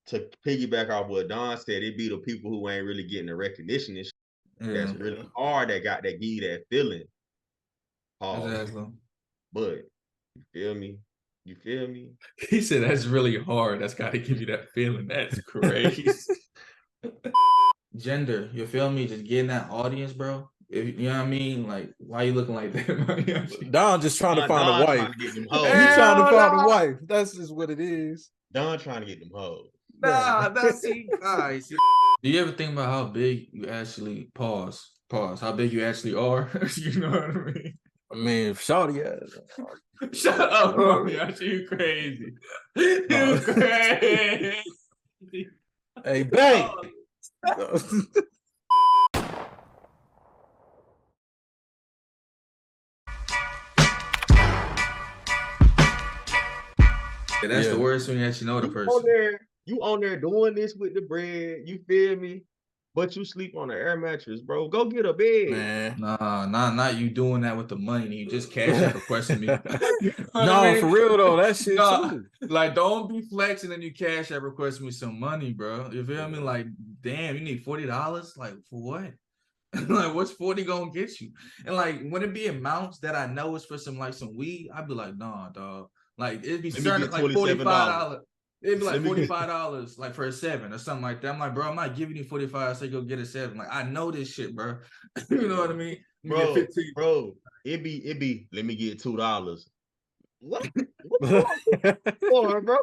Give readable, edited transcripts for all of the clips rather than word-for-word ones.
to piggyback off what Donn said, it be the people who ain't really getting the recognition and shit that's really hard that give you that feeling. Exactly. But you feel me? You feel me? He said that's really hard. That's got to give you that feeling. That's crazy. Gender, you feel me? Just getting that audience, bro. If, you know what I mean? Like, why you looking like that? Donn just trying to find a wife. He's trying to find a wife. That's just what it is. Donn trying to get them hoes. Nah, that's guys. Do you ever think about how big you actually pause? How big you actually are? You know what I mean? I mean, shawty ass. Shut up, Mariachi, you crazy. You crazy. Hey, bang. Yeah, that's the worst when you actually know the person. You on there doing this with the bread, you feel me? But you sleep on an air mattress, bro. Go get a bed. Man. Nah, not you doing that with the money. You just cash out requesting me. You know no, I mean? For real though, that shit too. Like, don't be flexing and you cash out requesting me some money, bro. You feel me? Like, damn, you need $40? Like, for what? Like, what's 40 gonna get you? And like, when it be amounts that I know is for some weed, I'd be like, nah, dog. Like, it'd be certain like $45. It'd be like $45, like for a 7 or something like that. I'm like, bro, I'm not giving you 45. Say go get a 7. Like, I know this shit, bro. You know what I mean? Bro, it be. Let me get $2. What? For, bro?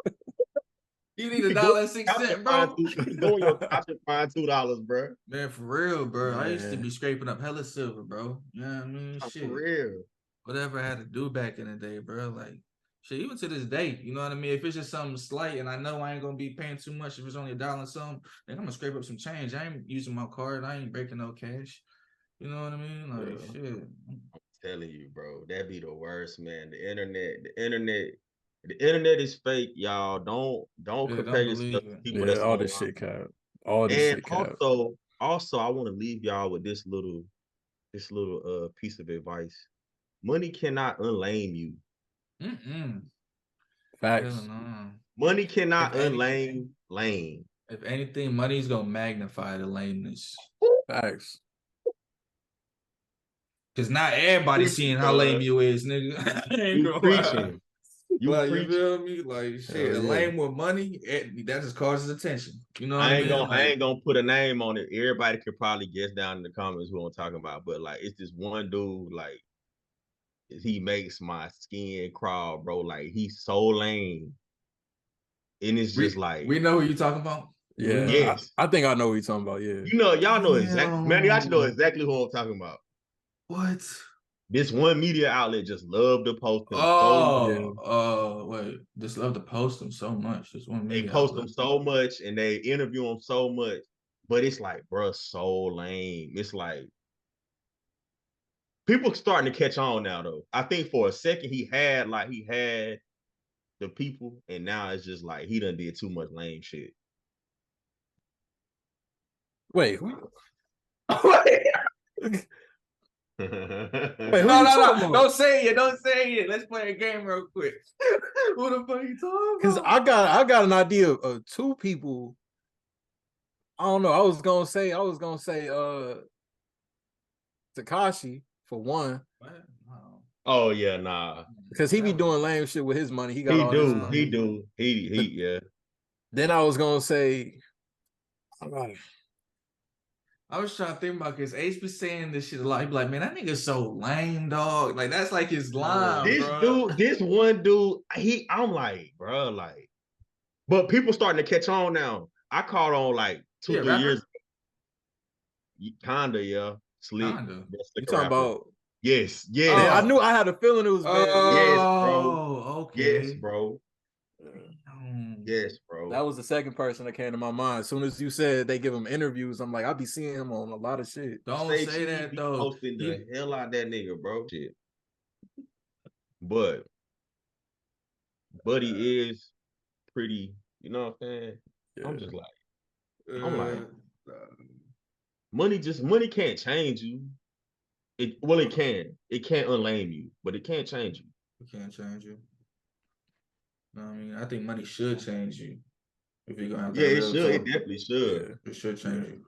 You need $1.06, bro. Go in your couch and find $2, bro. Man, for real, bro. Man. I used to be scraping up hella silver, bro. You know what I mean? Shit. For real. Whatever I had to do back in the day, bro. Like, shit, even to this day, you know what I mean? If it's just something slight and I know I ain't gonna be paying too much, if it's only $1 or something, then I'm gonna scrape up some change. I ain't using my card. I ain't breaking no cash. You know what I mean? Like, shit. I'm telling you, bro, that be the worst, man. The internet is fake, y'all. Don't compare yourself to people that's all this shit cap. All this shit cap. Also, I want to leave y'all with this little piece of advice. Money cannot unlame you. Facts. Money cannot unlame lame. If anything, money's gonna magnify the lameness. Facts. Cause not everybody seeing how lame you is, nigga. You preaching. You feel me? Like, shit, a lame with money, that just causes attention. You know what I mean? I ain't gonna put a name on it. Everybody could probably guess down in the comments who I'm talking about, but like, it's this one dude, like, he makes my skin crawl, bro. Like, he's so lame. And it's just like, we know who you talking about. Yeah. Yes. I think I know who you're talking about. Yeah. You know, y'all know exactly. Man, y'all know exactly who I'm talking about. What? This one media outlet just loved to post him. Wait, just love to post him so much. Just one media they post him so much and they interview him so much, but it's like, bro, so lame. It's like people starting to catch on now, though. I think for a second he had the people, and now it's just like he done did too much lame shit. Wait, who? Wait, no, don't say it. Let's play a game real quick. What the fuck are you talking about? Because I got an idea of two people. I don't know. I was gonna say Tekashi for one. Oh yeah, nah. Because he be doing lame shit with his money. He do. Yeah. Then I was gonna say, I was trying to think about, because Ace be saying this shit a lot. He be like, man, that nigga's so lame, dog. Like, that's like his line, this one dude, I'm like, bro, like, but people starting to catch on now. I caught on like 2-3 years ago. Kinda, yeah. Slick. You talking about? Yes. I knew. I had a feeling it was bad. Yes, bro. Okay. Yes, bro. Yes, bro. That was the second person that came to my mind. As soon as you said they give him interviews, I'm like, I'll be seeing him on a lot of shit. Don't say that though. Posting the hell out that nigga, bro. Shit. But Buddy is pretty, you know what I'm saying? Yeah. I'm just like, money can't change you. It can. It can't unlame you, but it can't change you. It can't change you. I mean, I think money should change you. If you're gonna have Yeah, that it real should. It talk, definitely should. Yeah. it should change.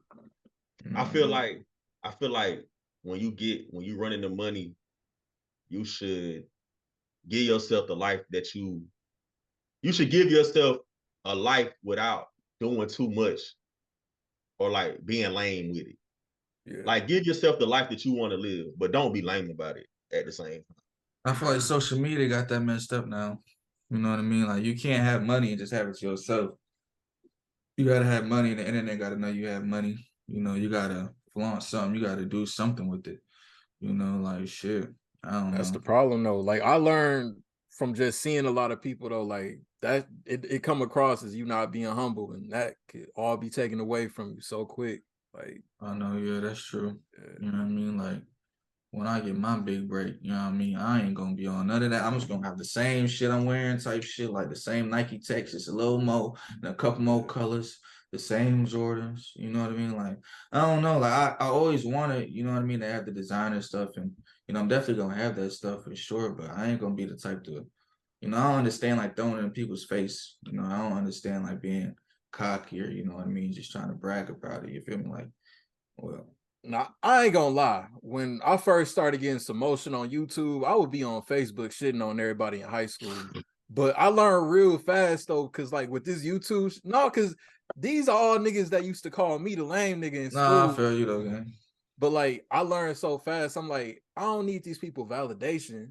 I feel like when you run into money, you should give yourself the life that you should give yourself a life without doing too much or like being lame with it. Yeah. Like give yourself the life that you want to live, but don't be lame about it at the same time. I feel like social media got that messed up now. You know what I mean? Like you can't have money and just have it to yourself. You gotta have money, and the internet gotta know you have money. You know, you gotta flaunt something. You gotta do something with it. You know, like shit. I don't That's know. the problem though. Like I learned from just seeing a lot of people though, like that it come across as you not being humble, and that could all be taken away from you so quick. Like I know, yeah, that's true. yeah, You know what I mean? Like when I get my big break, you know what I mean? I ain't gonna be on none of that. I'm just gonna have the same shit I'm wearing, type shit, like the same Nike Tech, just a little more, and a couple more colors, the same Jordans, you know what I mean? Like, I don't know, like I always wanted, you know what I mean, to have the designer stuff, and you know, I'm definitely gonna have that stuff for sure, but I ain't gonna be the type to, you know, I don't understand like throwing it in people's face. You know, I don't understand like being cocky or, you know what I mean, just trying to brag about it. You feel me? Like, well, now I ain't gonna lie. When I first started getting some motion on YouTube, I would be on Facebook shitting on everybody in high school. But I learned real fast though, cause like with this YouTube, no, cause these are all niggas that used to call me the lame nigga in nah, I school. feel you though, gang. But like I learned so fast, I'm like, I don't need these people validation.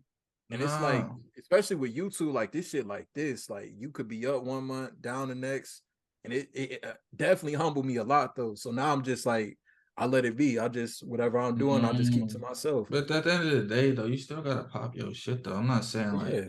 And it's like, No. especially with YouTube, like this shit like this, like you could be up 1 month, down the next. And it definitely humbled me a lot though. So now I'm just like, I let it be. I just whatever I'm doing, I just keep to myself. But at the end of the day, though, you still gotta pop your shit, though. I'm not saying like Yeah,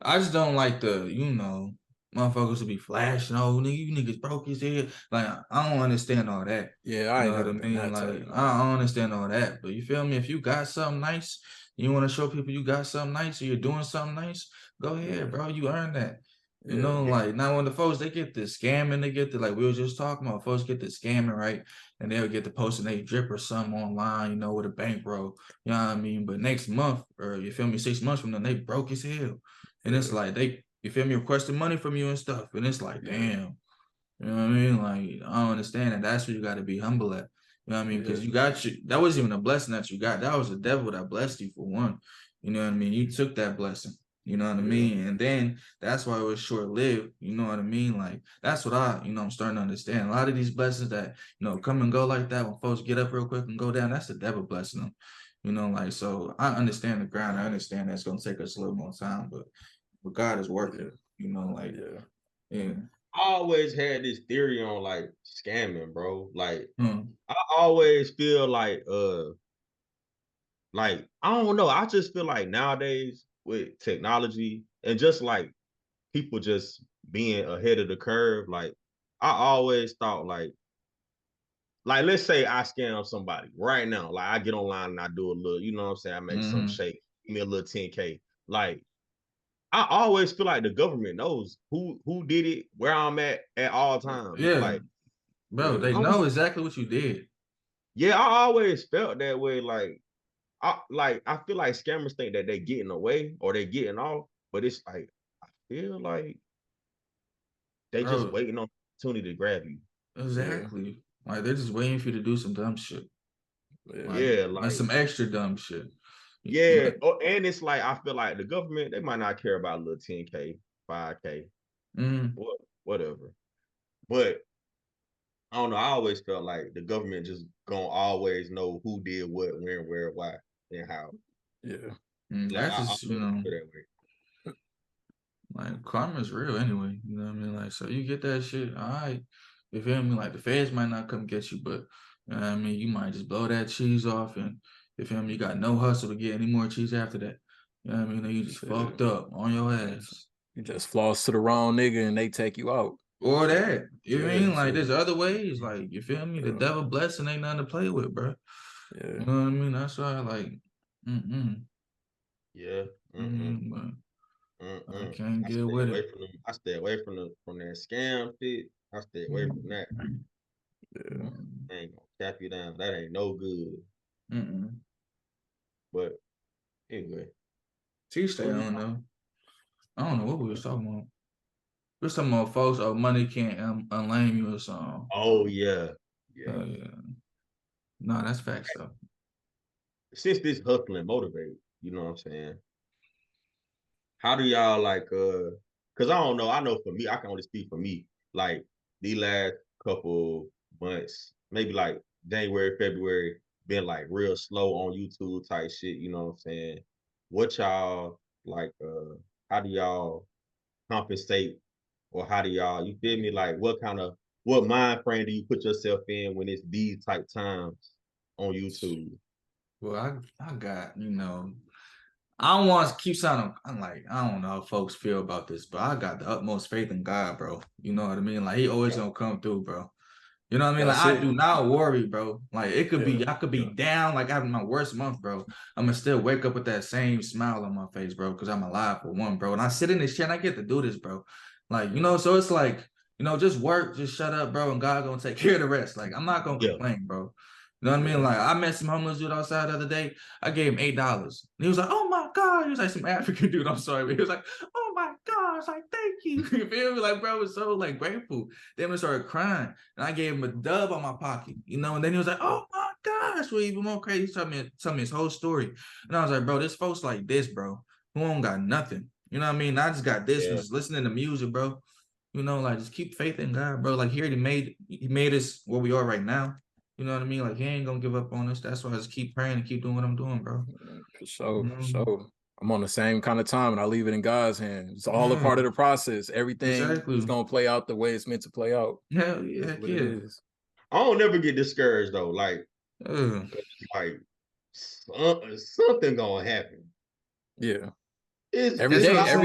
I just don't like the, you know, motherfuckers to be flashing. Oh, nigga, you niggas broke his head. Like I don't understand all that. yeah, You I ain't know what I never been mean? that Like type. I Nah. don't understand all that. But you feel me? If you got something nice, you want to show people you got something nice, or you're doing something nice, go ahead, Yeah, bro. You earned that. You yeah, know, like now when the folks they get the scamming, they get the like we were just talking about, folks get the scamming, right? And they'll get the posting they drip or something online, you know, with a bankroll. You know what I mean? But next month, or you feel me, 6 months from now, they broke as hell. And it's yeah, like they, you feel me, requesting money from you and stuff. And it's like, yeah, damn, you know what I mean? Like, I don't understand that. That's where you got to be humble at. You know what I mean? yeah, Because you got you, that wasn't even a blessing that you got. That was the devil that blessed you for one. You know what I mean? You took that blessing. You know what I yeah, mean? And then that's why it was short lived. You know what I mean? Like, that's what I'm starting to understand. A lot of these blessings that, come and go like that when folks get up real quick and go down, that's the devil blessing them. You know, like, so I understand the grind. I understand that's going to take us a little more time, but God is yeah, working, like, yeah. yeah. I always had this theory on like scamming, bro. Like Hmm. I always feel like I don't know. I just feel like nowadays with technology and just like people just being ahead of the curve, like I always thought like let's say I scam somebody right now. Like I get online and I do a little, you know what I'm saying? I make some Hmm. shake, give me a little 10K. Like I always feel like the government knows who did it, where I'm at all times. Yeah, Like bro, Yeah, they I don't know know. exactly what you did. Yeah, I always felt that way. I feel like scammers think that they getting away or they getting off, but it's like I feel like they just Bro, waiting on opportunity to grab you. yeah, exactly. Like they're just waiting for you to do some dumb shit. yeah, Like Yeah, and like some extra dumb shit. yeah. Like, Oh, and it's like I feel like the government they might not care about a little 10K, 5K, mm, whatever. But I don't know. I always felt like the government just gonna always know who did what, when, where, why, and how. yeah, Like that's I just, always feel that way. like karma's real anyway. You know what I mean? Like, so you get that shit, all right. You feel me? Like the feds might not come get you, but you know what I mean, you might just blow that cheese off and you feel me, you got no hustle to get any more cheese after that. You know what I mean? You just yeah. fucked up on your ass. You just floss to the wrong nigga and they take you out. Or that. You know what I Yeah, mean? Like too. there's other ways. Like, you feel me? The Yeah, devil blessing ain't nothing to play with, bro. yeah, You know what I mean? That's why like, mm-mm. Yeah. Mm-mm. Mm-mm, but I Mm-mm. can't I get stay with away it. from them. I stay away from that scam shit. I stay away from that. yeah. I ain't gonna cap you down. That ain't no good. Mm-mm. But anyway, Teach what that, was I we don't talking? know. I don't know what we was talking about. There's some more folks. Oh, money can't unlame you or something. Oh yeah. Yeah. No, that's facts though. Since this hustling motivate, you know what I'm saying? How do y'all like cause I don't know, I know for me, I can only speak for me. Like the last couple months, maybe like January, February, been like real slow on YouTube type shit, you know what I'm saying? What y'all like how do y'all compensate or how do y'all, you feel me? Like what mind frame do you put yourself in when it's these type times on YouTube? Well, I got, I don't want to keep sounding, I'm like, I don't know how folks feel about this, but I got the utmost faith in God, bro. You know what I mean? Like, he always gonna come through, bro. You know what I mean? Like, That's I it. do not worry, bro. Like, it could Yeah. be, I could be down, like having my worst month, bro. I'm gonna still wake up with that same smile on my face, bro, because I'm alive for one, bro. And I sit in this shit and I get to do this, bro. Like, so it's like, just work, just shut up, bro, and God gonna take care of the rest. Like, I'm not gonna Yeah. complain, bro. You know what I mean? Like, I met some homeless dude outside the other day. I gave him $8. And he was like, oh my God. He was like some African dude. I'm sorry, but he was like, oh my God. I was like, thank you. You feel me? Like, bro, I was so like grateful. Then we started crying. And I gave him a dub on my pocket, and then he was like, oh my gosh, we're even more crazy. He told me his whole story. And I was like, bro, this folks like this, bro, who don't got nothing. You know what I mean? I just got this and just listening to music, bro. Like just keep faith in God, bro. Like he made us where we are right now. You know what I mean? Like he ain't gonna give up on us. That's why I just keep praying and keep doing what I'm doing, bro. For sure, for sure. I'm on the same kind of time and I leave it in God's hands. It's all a part of the process. Everything is gonna play out the way it's meant to play out. Hell yeah, That's what it is. I don't never get discouraged though. Like something gonna happen. Yeah. It's every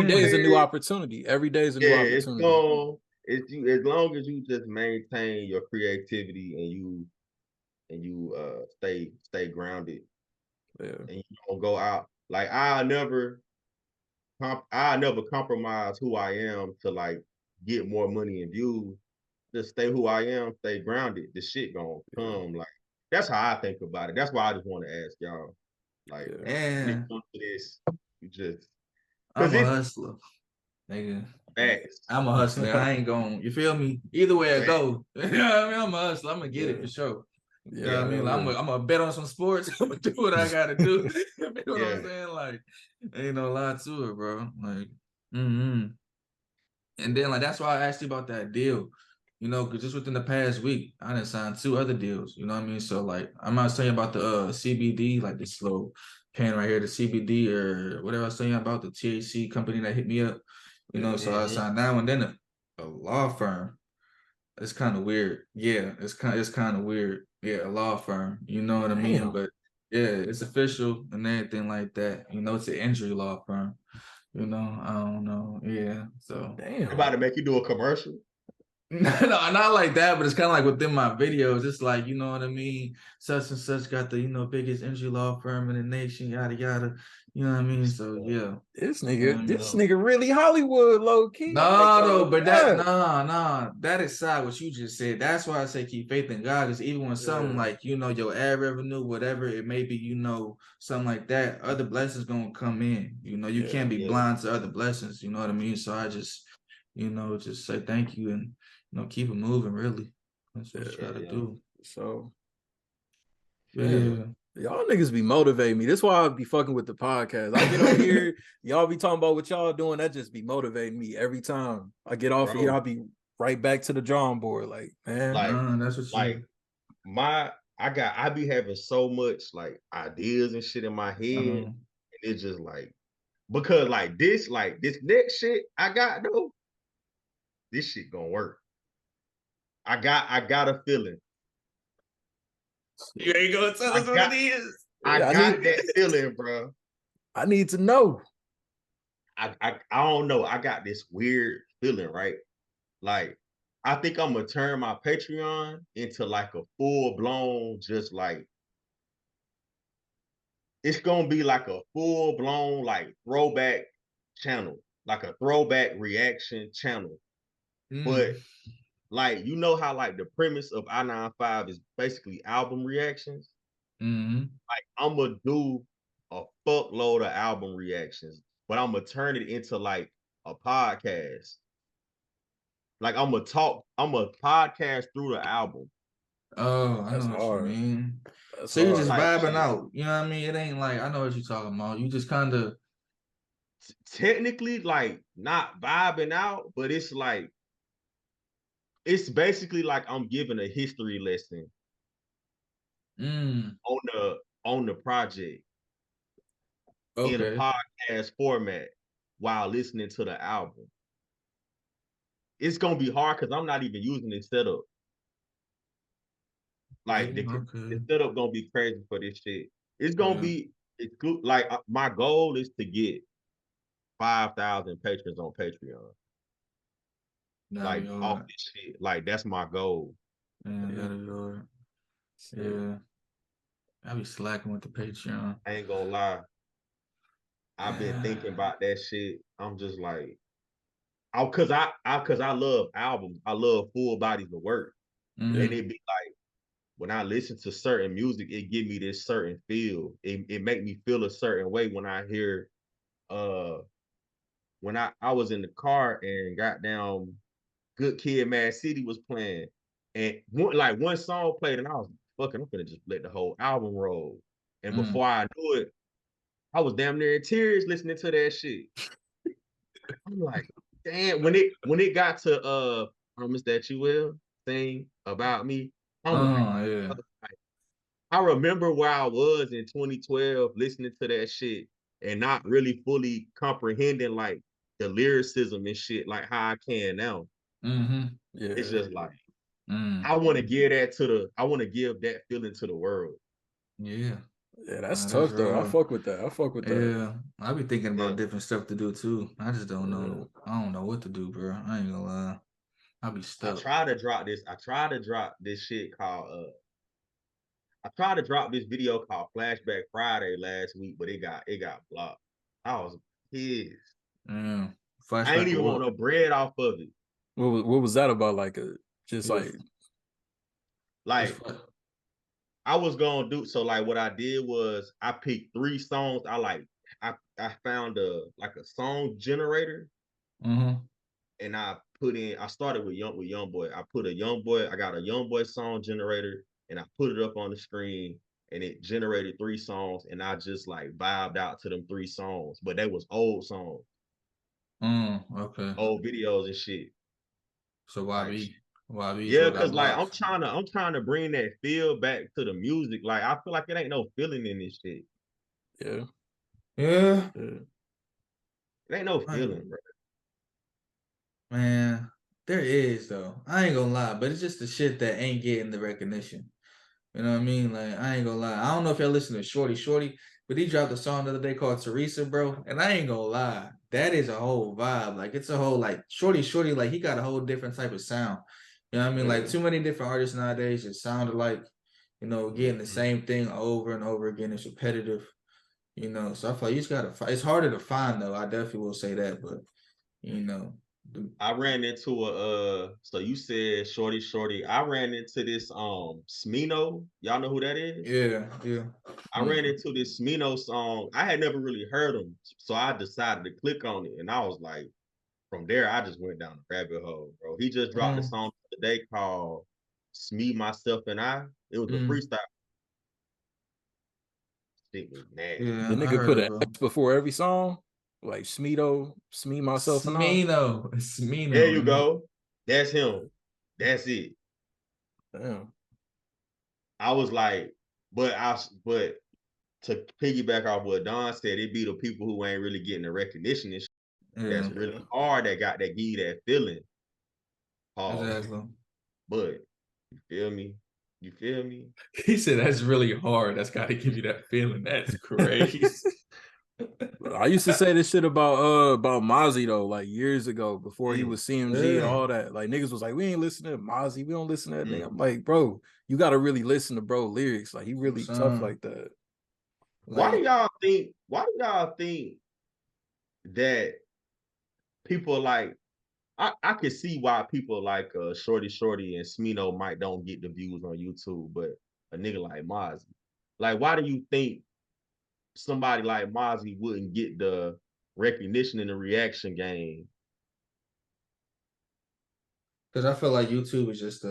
day is a new opportunity. Every day is a new opportunity. It's you, as long as you just maintain your creativity and you stay grounded. Yeah. And you don't go out. Like I never compromise who I am to like get more money and views. Just stay who I am, stay grounded. The shit gonna come. Like that's how I think about it. That's why I just want to ask y'all. Like when it comes to this, you just I'm a hustler, nigga. Facts. I'm a hustler. I ain't going, you feel me? Either way it go. You know what I mean? I'm a hustler. I'm gonna get it for sure. You know what I mean? Like, I'm gonna bet on some sports. I'm gonna do what I gotta do. You know what I'm saying? Like, ain't no lie to it, bro. Like, And then like that's why I asked you about that deal. Because just within the past week, I done signed 2 other deals. You know what I mean? So like I'm not saying about the CBD, like this little pen right here, the CBD or whatever I was saying about the THC company that hit me up. So I signed that one. Then a law firm. It's kind of weird. Yeah, it's kind of weird. Yeah, a law firm. You know what I mean? But yeah, it's official and everything like that. It's an injury law firm. I don't know. Yeah. So about to make you do a commercial. No, not like that, but it's kind of like within my videos. It's like, you know what I mean? Such and such got the, biggest injury law firm in the nation, yada, yada. You know what I mean? So, yeah. This nigga really Hollywood, low key. No, but that aside what you just said, that's why I say keep faith in God. Because even when something like, your ad revenue, whatever it may be, something like that, other blessings gonna come in. You can't be blind to other blessings. You know what I mean? So I just, just say thank you and keep it moving, really. That's what you gotta do. So, yeah. Y'all niggas be motivating me. That's why I be fucking with the podcast. I get on here, y'all be talking about what y'all doing. That just be motivating me every time I get off of here. I'll be right back to the drawing board. Like, man, that's what I be having so much like ideas and shit in my head, and it's just like because this next shit I got though, this shit gonna work. I got a feeling. You ain't gonna tell us what it is. I got that feeling, bro. I need to know. I don't know. I got this weird feeling, right? Like, I think I'm gonna turn my Patreon into like a full-blown, just like it's gonna be like a full-blown like throwback channel, like a throwback reaction channel. But like how like the premise of I-95 is basically album reactions. Like I'm gonna do a fuckload of album reactions, but I'm gonna turn it into like a podcast. Like I'm a podcast through the album. Oh, I That's know what you hard. mean. That's So you're hard. just Like vibing shit. out. You know what I mean? It ain't like I know what you're talking about. You just kind of Technically, like not vibing out, but it's like it's basically like I'm giving a history lesson mm, on the project in a okay. podcast format while listening to the album. It's gonna be hard because I'm not even using this setup. Like Yeah, okay. the setup gonna be crazy for this shit. It's gonna Yeah. be like my goal is to get 5,000 patrons on Patreon. That'll be Like off hard. this shit. Like that's my goal. Yeah, Yeah. that'll be hard. Yeah. Yeah. I be slacking with the Patreon. I ain't gonna lie. I've been thinking about that shit. I'm just like, cause I love albums. I love full bodies of work. Mhm. And it be like when I listen to certain music, it give me this certain feel. It make me feel a certain way when I hear when I was in the car and got down Good Kid Mad City was playing. And one song played, and I was like, fucking, I'm gonna just let the whole album roll. And Mm. before I knew it, I was damn near in tears listening to that shit. I'm like, damn, when it got to Promise That You Will Sing About Me, I'm like, Yeah. I remember where I was in 2012 listening to that shit and not really fully comprehending like the lyricism and shit like how I can now. Mm-hmm. It's Yeah. just like Mm. I want to give that feeling to the world. Yeah. Yeah, that's That's tough though. I raw. fuck with that. I fuck with that. Yeah. I be thinking Yeah. about different stuff to do too. I just don't Yeah. know. I don't know what to do, bro. I ain't gonna lie. I be I stuck. tried to drop this shit called I tried to drop this video called Flashback Friday last week, but it got blocked. I was pissed. Yeah. I ain't Flashback of even want what? no bread off of it. What was that about? Like just It was like it's Like I was gonna do so. Like what I did was I picked 3 songs. I found a song generator mm-hmm. and I started with young boy. I put a young boy. I got a young boy song generator and I put it up on the screen and it generated 3 songs and I just like vibed out to them 3 songs. But they was old songs, Okay. old videos and shit. So Like YB is yeah, what got cause like blocked. I'm trying to bring that feel back to the music. Like I feel like it ain't no feeling in this shit. yeah. Yeah. Yeah. It ain't no I- feeling, bro. Man, there is though. I ain't gonna lie, but it's just the shit that ain't getting the recognition. You know what I mean? Like, I ain't gonna lie. I don't know if y'all listen to Shorty, but he dropped a song the other day called Teresa, bro. And I ain't gonna lie. That is a whole vibe. Like, it's a whole, like, Shorty, like, he got a whole different type of sound. You know what I mean? Yeah. Like, too many different artists nowadays just sound like, getting the same thing over and over again. It's repetitive, So I feel like you just gotta find. It's harder to find, though. I definitely will say that, but, you know. I ran into so you said shorty. I ran into this Smino. Y'all know who that is? Yeah, yeah. I ran into this Smino song. I had never really heard him. So I decided to click on it. And I was like, from there, I just went down the rabbit hole, bro. He just dropped a Mm, song today called Me, Myself, and I. It was a mm, freestyle. Shit was nasty. The yeah, I nigga heard put of an him. S before every song, like Smeeto, me, myself, and I. There Smino. you go. That's him. That's it. Damn. I was like, but to piggyback off what Donn said, it be the people who ain't really getting the recognition and shit Yeah, that's really hard that give you that feeling. Pause. exactly. But you feel me? You feel me? He said that's really hard. That's got to give you that feeling. That's crazy. I used to say this shit about Mozzie though, like years ago before he was CMG and Yeah. all that. Like niggas was like, we ain't listening to Mozzie, we don't listen to that nigga. Mm. I'm like, bro, you gotta really listen to bro lyrics. Like he really tough Son, like that. Why do like, y'all think? Why do y'all think that people like? I can see why people like Shorty and Smino might don't get the views on YouTube, but a nigga like Mozzie, like, why do you think somebody like Mozzie wouldn't get the recognition in the reaction game? Because I feel like YouTube is just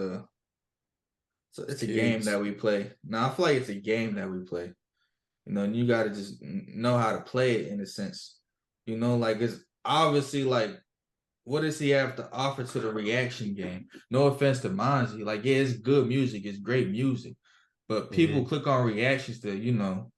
it's a game that we play. Now I feel like it's a game that we play. You know, and you got to just know how to play it in a sense. You know, like it's obviously like, what does he have to offer to the reaction game? No offense to Monzy, like yeah, it's good music, it's great music, but people click on reactions to, you know,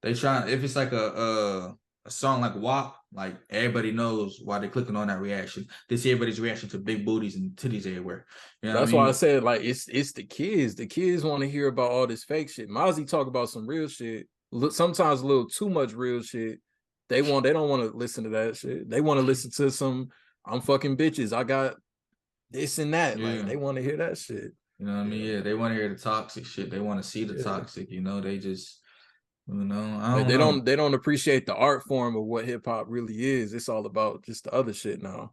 they try, if it's like a song like WAP, like everybody knows why they're clicking on that reaction. They see everybody's reaction to big booties and titties everywhere. You know That's what I why I mean? said like it's the kids. The kids want to hear about all this fake shit. Mozzie talk about some real shit. Sometimes a little too much real shit. They don't want to listen to that shit. They want to listen to some I'm fucking bitches. I got this and that. Yeah. Like they want to hear that shit. You know what I mean? Yeah, they want to hear the toxic shit. They want to see the toxic. You know, they just, you know, I don't know. They don't appreciate the art form of what hip hop really is. It's all about just the other shit now.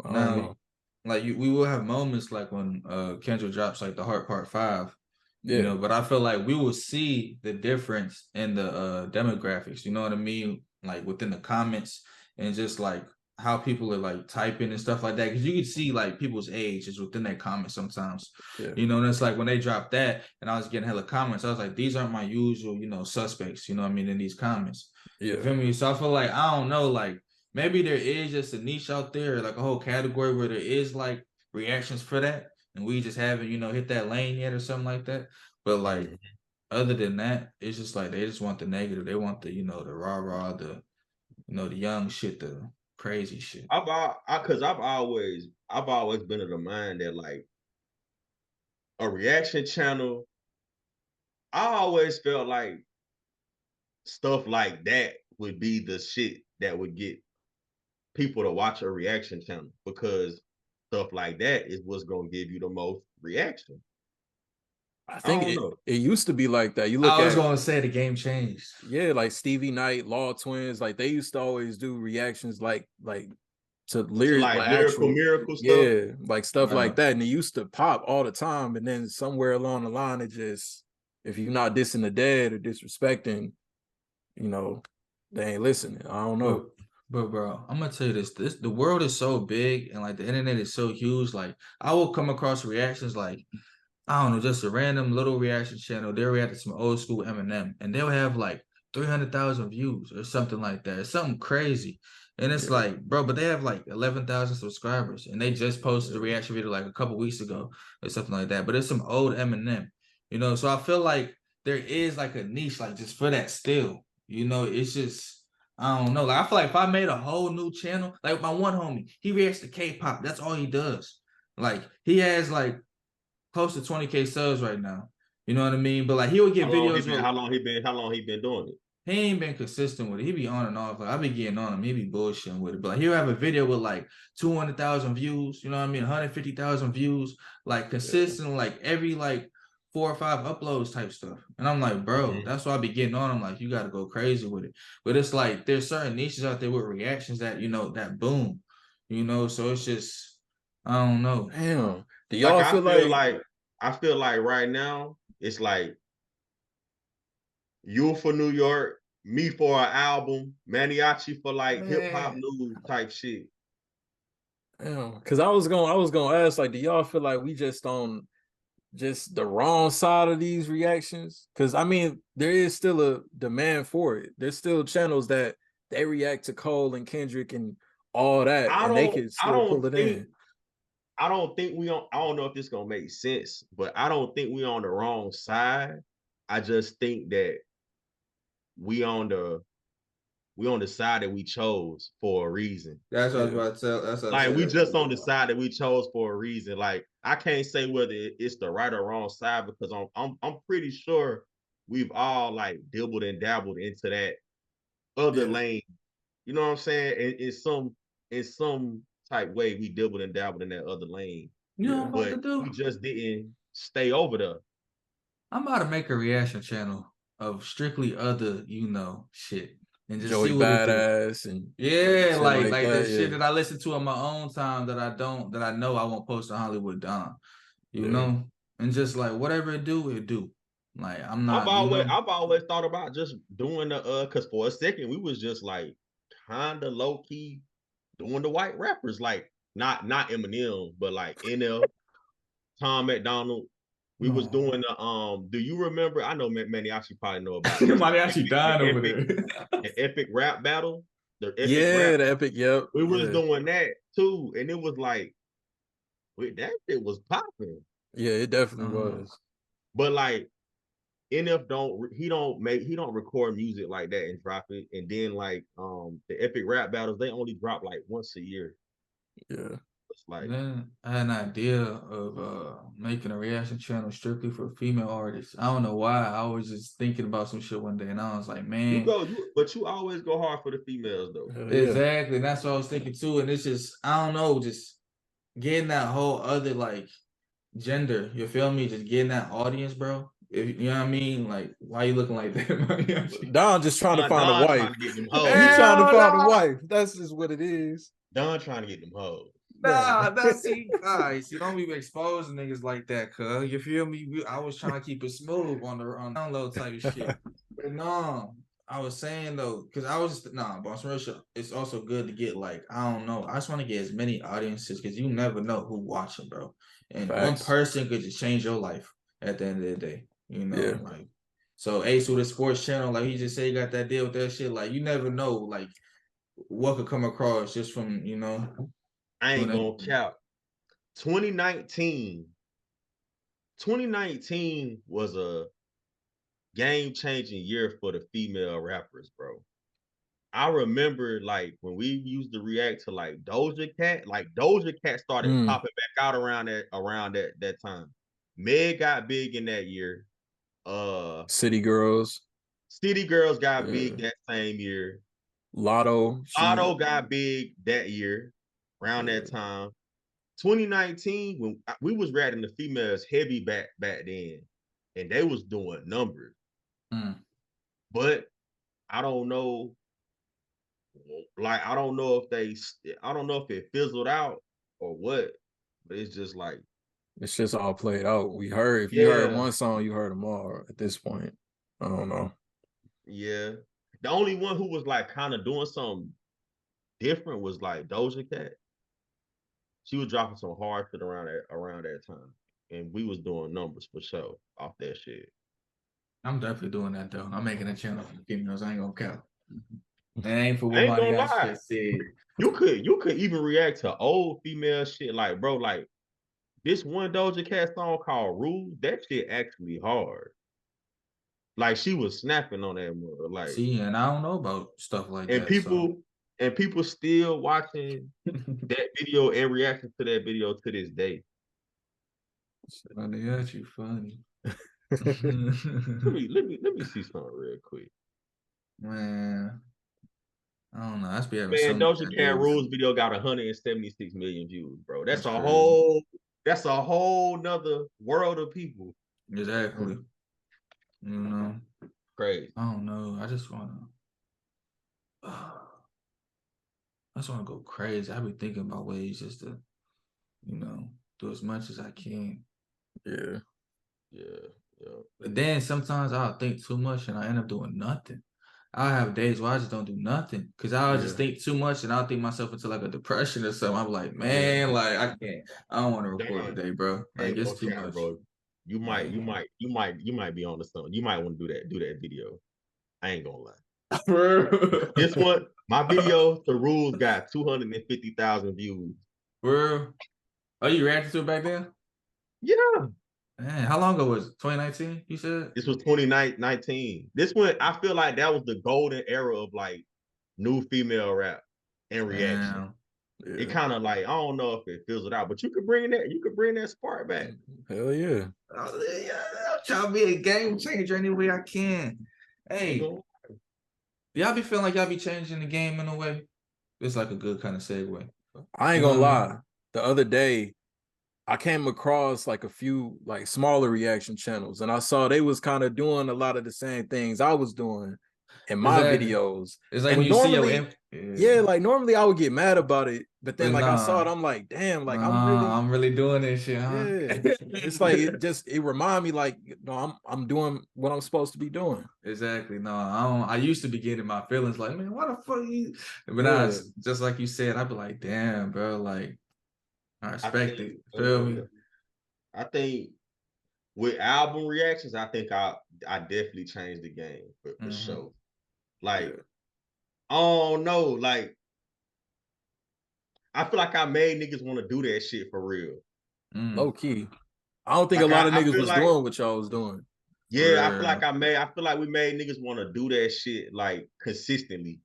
I don't know. Like we will have moments like when Kendrick drops like the Heart Part 5. Yeah. You know, but I feel like we will see the difference in the demographics. You know what I mean? Like within the comments and just like how people are like typing and stuff like that, because you can see like people's age is within their comments sometimes. You know, and it's like when they dropped that and I was getting hella comments, I was like, these aren't my usual, you know, suspects, you know what I mean, in these comments. You feel me? So I feel like, I don't know, like maybe there is just a niche out there, like a whole category where there is like reactions for that, and we just haven't, you know, hit that lane yet or something like that. But like other than that, it's just like they just want the negative. They want the, you know, the rah-rah, the, you know, the young shit, the crazy shit. I've always been of the mind that like a reaction channel, I always felt like stuff like that would be the shit that would get people to watch a reaction channel, because stuff like that is what's gonna give you the most reaction. I think it used to be like that. You look I was gonna say the game changed. Yeah, like Stevie Knight, Law Twins, like they used to always do reactions like to lyrical miracle stuff. Yeah, like stuff like that. And it used to pop all the time. And then somewhere along the line, it just, if you're not dissing the dead or disrespecting, you know, they ain't listening. I don't know. But bro, I'm gonna tell you this. The world is so big and like the internet is so huge. Like I will come across reactions like, I don't know, just a random little reaction channel. They'll react to some old school Eminem and they'll have like 300,000 views or something like that. It's something crazy. And it's like, bro, but they have like 11,000 subscribers and they just posted a reaction video like a couple weeks ago or something like that. But it's some old Eminem, you know? So I feel like there is like a niche, like just for that still, you know, it's just, I don't know. Like I feel like if I made a whole new channel, like my one homie, he reacts to K-pop. That's all he does. Like he has like close to 20K subs right now. You know what I mean? But like he would get videos. How long he been doing it? He ain't been consistent with it. He be on and off. Like I be getting on him. He be bullshitting with it. But like, he'll have a video with like 200,000 views. You know what I mean? 150,000 views. Like consistent. Like every like 4 or 5 uploads type stuff. And I'm like, bro, that's why I be getting on him. Like you got to go crazy with it. But it's like there's certain niches out there with reactions that, you know, that boom. You know, so it's just, I don't know. Damn. Do y'all feel like I feel like right now it's like you for New York, me for an album, Maniaci for like hip hop news type shit. Yeah, because I was gonna ask, like, do y'all feel like we just on just the wrong side of these reactions? Because I mean, there is still a demand for it. There's still channels that they react to Cole and Kendrick and all that, and they can still pull it in. I don't think I don't know if this gonna make sense, but I don't think we on the wrong side. I just think that we on the side that we chose for a reason. That's what I was about to tell. That's like we just on the side that we chose for a reason. Like I can't say whether it's the right or wrong side, because I'm pretty sure we've all like dibbled and dabbled into that other lane. You know what I'm saying? In some type way, we dibbled and dabbled in that other lane. You know what I'm about to do? We just didn't stay over there. I'm about to make a reaction channel of strictly other, you know, shit. And just Joey see what Badass and like the shit that I listen to on my own time that I know I won't post to Hollywood Donn. You know? And just like whatever it do. Like I'm not. I've always thought about just doing the because for a second we was just like kinda low key doing the white rappers. Like not Eminem, but like NL, Tom McDonald. We was doing the do you remember? I know Manny actually probably know about this. Somebody actually dying over epic, there. the epic rap battle. The epic Yeah, rap. the epic, yep. We was doing that too, and it was like, wait, that shit was popping. Yeah, it definitely was. But like, NF don't record music like that and drop it, and then like the epic rap battles they only drop like once a year. Yeah. It's like Then I had an idea of making a reaction channel strictly for female artists. I don't know why. I was just thinking about some shit one day, and I was like, man, but you always go hard for the females though. Exactly. And that's what I was thinking too. And it's just, I don't know, just getting that whole other like gender. You feel me? Just getting that audience, bro. If you know what I mean, like, why you looking like that? Don just trying to find a wife. Trying to get them hoes. He's trying to find a wife. That's just what it is. Don trying to get them hoes. Nah, that's guys. You don't be exposing niggas like that, cuz. You feel me? I was trying to keep it smooth on the download type of shit. But no, I was saying though, because I was just but on real shit, it's also good to get like, I don't know. I just want to get as many audiences because you never know who watching, bro. And one person could just change your life at the end of the day. You know, like so Ace with a sports channel, like he just said he got that deal with that shit. Like you never know, like what could come across just from, you know. I ain't gonna count. 2019 was a game-changing year for the female rappers, bro. I remember like when we used to react to like Doja Cat started popping back out around that time. Meg got big in that year. City Girls got big that same year. Lotto got big that year, around that time. 2019, when we was ratting the females heavy back then, and they was doing numbers. But I don't know. Like I don't know if it fizzled out or what. But it's just like it's just all played out. We heard if you heard one song, you heard them all at this point. I don't know. Yeah. The only one who was like kind of doing something different was like Doja Cat. She was dropping some hard shit around that time. And we was doing numbers for sure off that shit. I'm definitely doing that though. I'm making a channel for females. I ain't gonna count. That ain't for what I ain't my gonna lie. just said. You could even react to old female shit. Like, bro, like this one Doja Cat song called Rules, that shit actually hard. Like she was snapping on that mother. Like, see, and I don't know about stuff like that. And people still watching that video and reacting to that video to this day. Funny, that's you funny. let me see something real quick. Man, I don't know. That's be having Man, Doja Cat Rules video got 176 million views, bro. That's a whole nother world of people. Exactly. You know, crazy. I don't know. I just want to go crazy. I be thinking about ways just to, you know, do as much as I can. Yeah. But then sometimes I'll think too much and I end up doing nothing. I have days where I just don't do nothing because I'll just think too much and I'll think myself into like a depression or something. I'm like, man, like I can't. I don't want to record today, bro. Like it's too much, bro. You might be on to something. You might want to do that video. I ain't gonna lie. This one, my video, The Rules, got 250,000 views. Bro, oh, you reacted to it back then? Yeah. Man, how long ago was it? 2019, you said? This was 2019. This one, I feel like that was the golden era of like new female rap and reaction. Yeah. It kind of like, I don't know if it fizzled out, but you could bring that spark back. Hell yeah. I'm trying to be a game changer any way I can. Hey, y'all be feeling like y'all be changing the game in a way? It's like a good kind of segue. I ain't gonna lie. The other day, I came across like a few like smaller reaction channels and I saw they was kind of doing a lot of the same things I was doing in my videos. It's like when you see like normally I would get mad about it, but then I saw it, I'm like, damn, like I'm really doing this shit, huh? Yeah. It's like it remind me like, no, I'm doing what I'm supposed to be doing. Exactly. No, I used to be getting my feelings like, man, why the fuck you? But I just like you said, I'd be like, damn, bro, like I respect think, it. Feel me? I think with album reactions, I think I definitely changed the game for sure. Like, I don't know, like I feel like I made niggas want to do that shit for real. Low key. I don't think Like a lot of I niggas feel was like, doing what y'all was doing. yeah, I feel like we made niggas want to do that shit like consistently.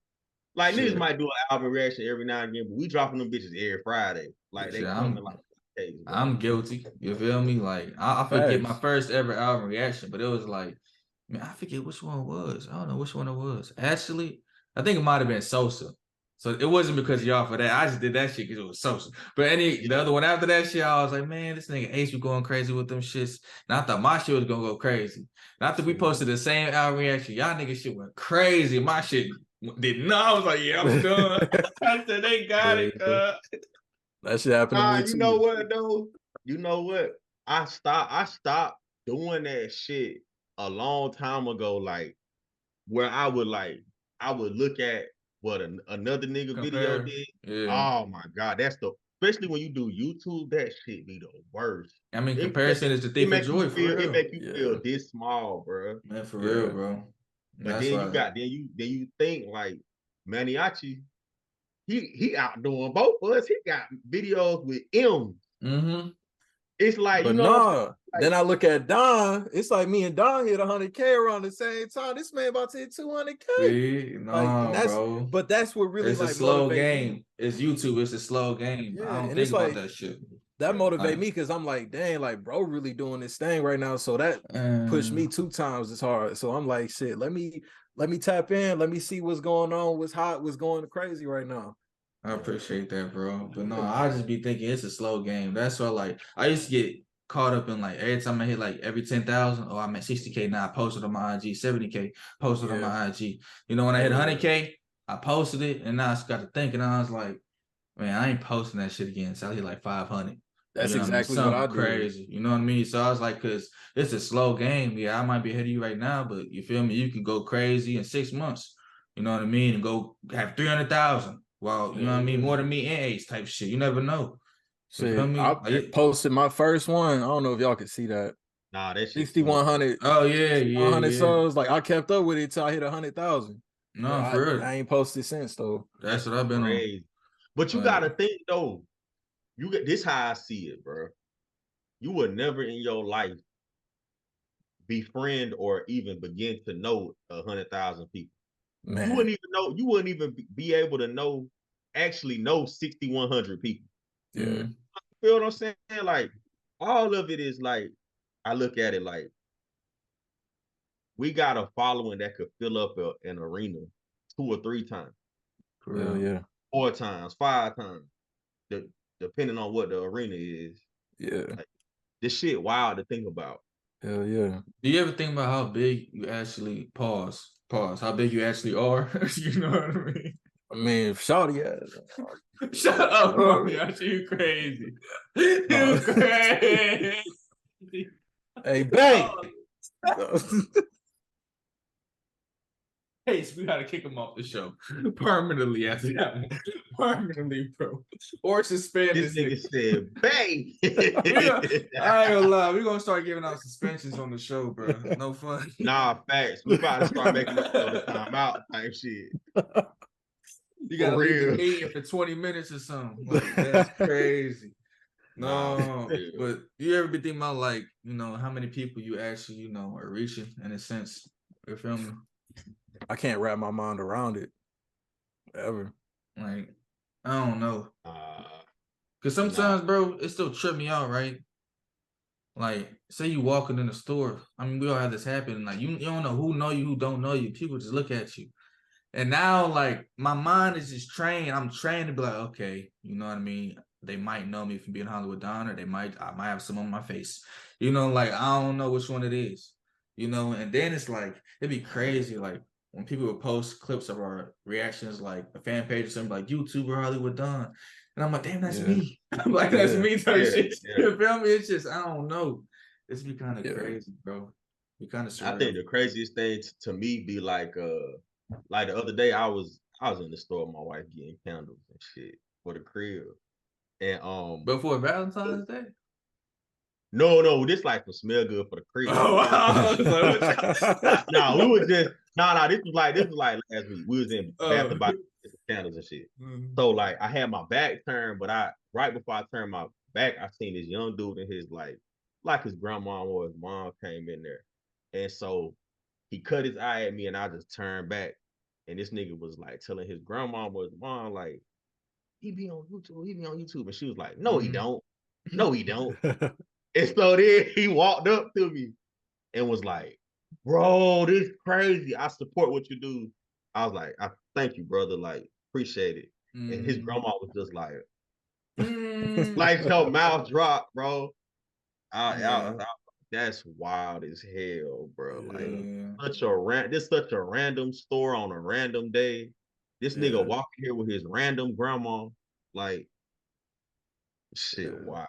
Like niggas might do an album reaction every now and again, but we dropping them bitches every Friday. Like they coming like days, I'm guilty. You feel me? Like I forget my first ever album reaction, but it was like, man, I forget which one it was. I don't know which one it was. Actually, I think it might have been Sosa. So it wasn't because of y'all for that. I just did that shit because it was Sosa. But the other one after that shit, I was like, man, this nigga Ace was going crazy with them shits. And I thought my shit was gonna go crazy. And after we posted the same album reaction, y'all nigga shit went crazy. My shit did not. I was like, yeah, I'm done. I said they got it. That shit happened to me too. You know what though? You know what? I stopped doing that shit a long time ago. Like where I would look at what another nigga video did. Yeah. Oh my god, especially when you do YouTube, that shit be the worst. I mean, comparison is the thief of joy, for real. It make you feel this small, bro. Man, for real, bro. But then you think like Maniaci, he outdoing both of us. He got videos with M. It's like, but you know, like, then I look at Donn. It's like me and Donn hit 100K around the same time. This man about to hit 200K. Bro. But that's what really it's like a slow game. Me. It's YouTube. It's a slow game. Yeah, I don't think about that shit. That motivate me because I'm like, dang, like bro, really doing this thing right now. So that pushed me 2 times as hard. So I'm like, shit, let me tap in. Let me see what's going on. What's hot. What's going crazy right now. I appreciate that, bro. But no, I just be thinking it's a slow game. That's why, like, I used to get caught up in like every time I hit like every 10,000, oh, I'm at 60K now. I posted on my IG, 70K, posted on my IG. You know, when I hit 100K, I posted it, and now I just got to thinking. I was like, man, I ain't posting that shit again. So I hit like 500. That's exactly what I do. Crazy. You know what I mean? So I was like, cause it's a slow game. Yeah, I might be ahead of you right now, but you feel me? You can go crazy in 6 months. You know what I mean? And go have 300,000. Well, you know what I mean? More than me and Ace type shit. You never know. Shit, I posted my first one. I don't know if y'all can see that. Nah, that 6,100. Oh yeah, 100 subs. Like I kept up with it till I hit 100,000. No, for real. I ain't posted since though. That's what I've been on. But you gotta think though. You get this how I see it, bro. You would never in your life befriend or even begin to know 100,000 people. Man. You wouldn't even be able to actually know 6,100 people. Yeah. You feel what I'm saying? Like all of it is like, I look at it like we got a following that could fill up an arena 2 or 3 times. Hell yeah. 4 times, 5 times. Depending on what the arena is. Yeah. Like, this shit wild to think about. Hell yeah. Do you ever think about how big you actually pause, how big you actually are? You know what I mean? I mean, shawty ass. Shut up, mommy. You crazy. You crazy. Hey, bang. Hey, so we gotta kick him off the show permanently after that one. Permanently, bro. Or suspend this nigga. Said, bang. I ain't gonna lie. We're gonna start giving out suspensions on the show, bro. No fun. Nah, facts. We about to start making this time out type shit. You gotta leave the meeting for 20 minutes or something. Like, that's crazy. No, but you ever be thinking about like, you know, how many people you actually, you know, are reaching in a sense? You feel me? I can't wrap my mind around it ever. Like, I don't know. Cause sometimes, bro, it still trip me out, right? Like, say you walking in the store. I mean, we all have this happen. Like, you don't know who know you, who don't know you. People just look at you. And now, like, my mind is just trained. I'm trained to be like, okay, you know what I mean? They might know me from being Hollywood Donn, or I might have some on my face. You know, like, I don't know which one it is. You know, and then it's like, it'd be crazy, like, when people would post clips of our reactions, like a fan page or something, like YouTuber Hollywood Donn. And I'm like, damn, that's me. I'm like, that's me type shit. You feel me? It's just, I don't know. It's be kind of crazy, bro. Be kind of surreal. I think the craziest thing to me be like the other day I was in the store with my wife getting candles and shit for the crib. And Before Valentine's Day? no, this like for smell good for the creek. Oh, wow. Nah, we was just this was like last week. We was in Bath and Body candles and shit. So like I had my back turned, but right before I turned my back, I seen this young dude and his like his grandma or his mom came in there. And so he cut his eye at me and I just turned back. And this nigga was like telling his grandma or his mom, like, he be on YouTube. And she was like, no, he don't. No, he don't. And so then he walked up to me and was like, bro, this crazy. I support what you do. I was like, I thank you, brother. Like, appreciate it. And his grandma was just like, like your mouth dropped, bro. That's wild as hell, bro. Like such a random store on a random day. This nigga walking here with his random grandma. Like, shit, wow.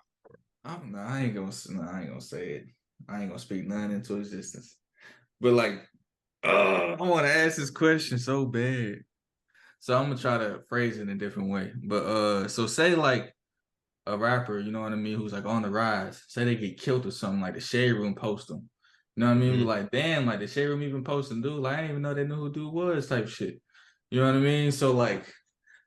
I ain't gonna say it. I ain't gonna speak none into existence. But like, I want to ask this question so bad. So I'm gonna try to phrase it in a different way. But so say like a rapper, you know what I mean, who's like on the rise. Say they get killed or something, like the Shade Room post them. You know what I mean? Like, damn, like the Shade Room even posting dude. Like, I didn't even know they knew who dude was, type shit. You know what I mean? So like,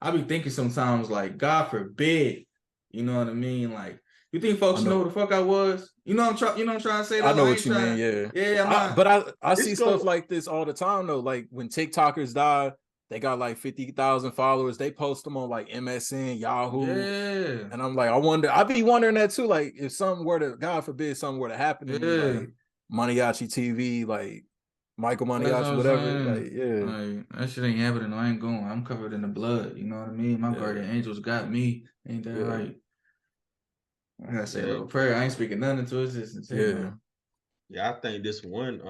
I be thinking sometimes, like, God forbid, you know what I mean? Like, you think folks know who the fuck I was? You know what I'm trying to say? I know what you mean, yeah. Yeah, but I see stuff like this all the time though. Like when TikTokers die, they got like 50,000 followers. They post them on like MSN, Yahoo. Yeah. And I'm like, I be wondering that too. Like if something were to, God forbid, something were to happen to me, like MANIACITV, like Michael Maniaci, whatever. Like, like, that shit ain't happening. I ain't going. I'm covered in the blood. You know what I mean? My guardian angels got me. Ain't that right? I gotta say a little prayer. I ain't speaking nothing into existence. Yeah, I think this one.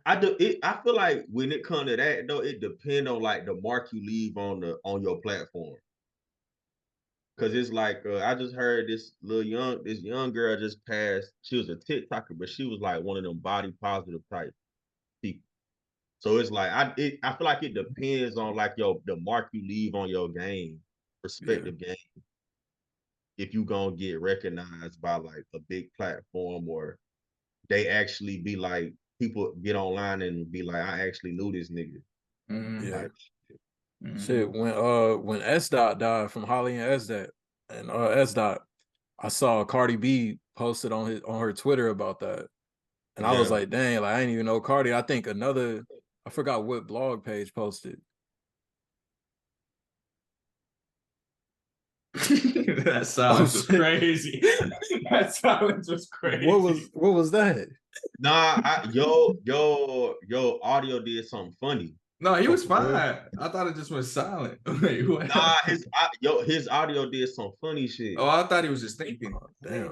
I feel like when it comes to that though, it depends on like the mark you leave on your platform. Cause it's like I just heard this young girl just passed. She was a TikToker, but she was like one of them body positive type people. So it's like I feel like it depends on like the mark you leave on your respective game. If you gonna get recognized by like a big platform, or they actually be like, people get online and be like, I actually knew this nigga. Shit, when S Dot died from Holly and S Dot, I saw Cardi B posted on her Twitter about that. And I was like, dang, like I didn't even know Cardi. I think I forgot what blog page posted. That silence was crazy. That silence was crazy. What was that? Nah, your audio did something funny. No, he was fine. I thought it just went silent. Wait, what? Nah, his audio did some funny shit. Oh, I thought he was just thinking. Damn.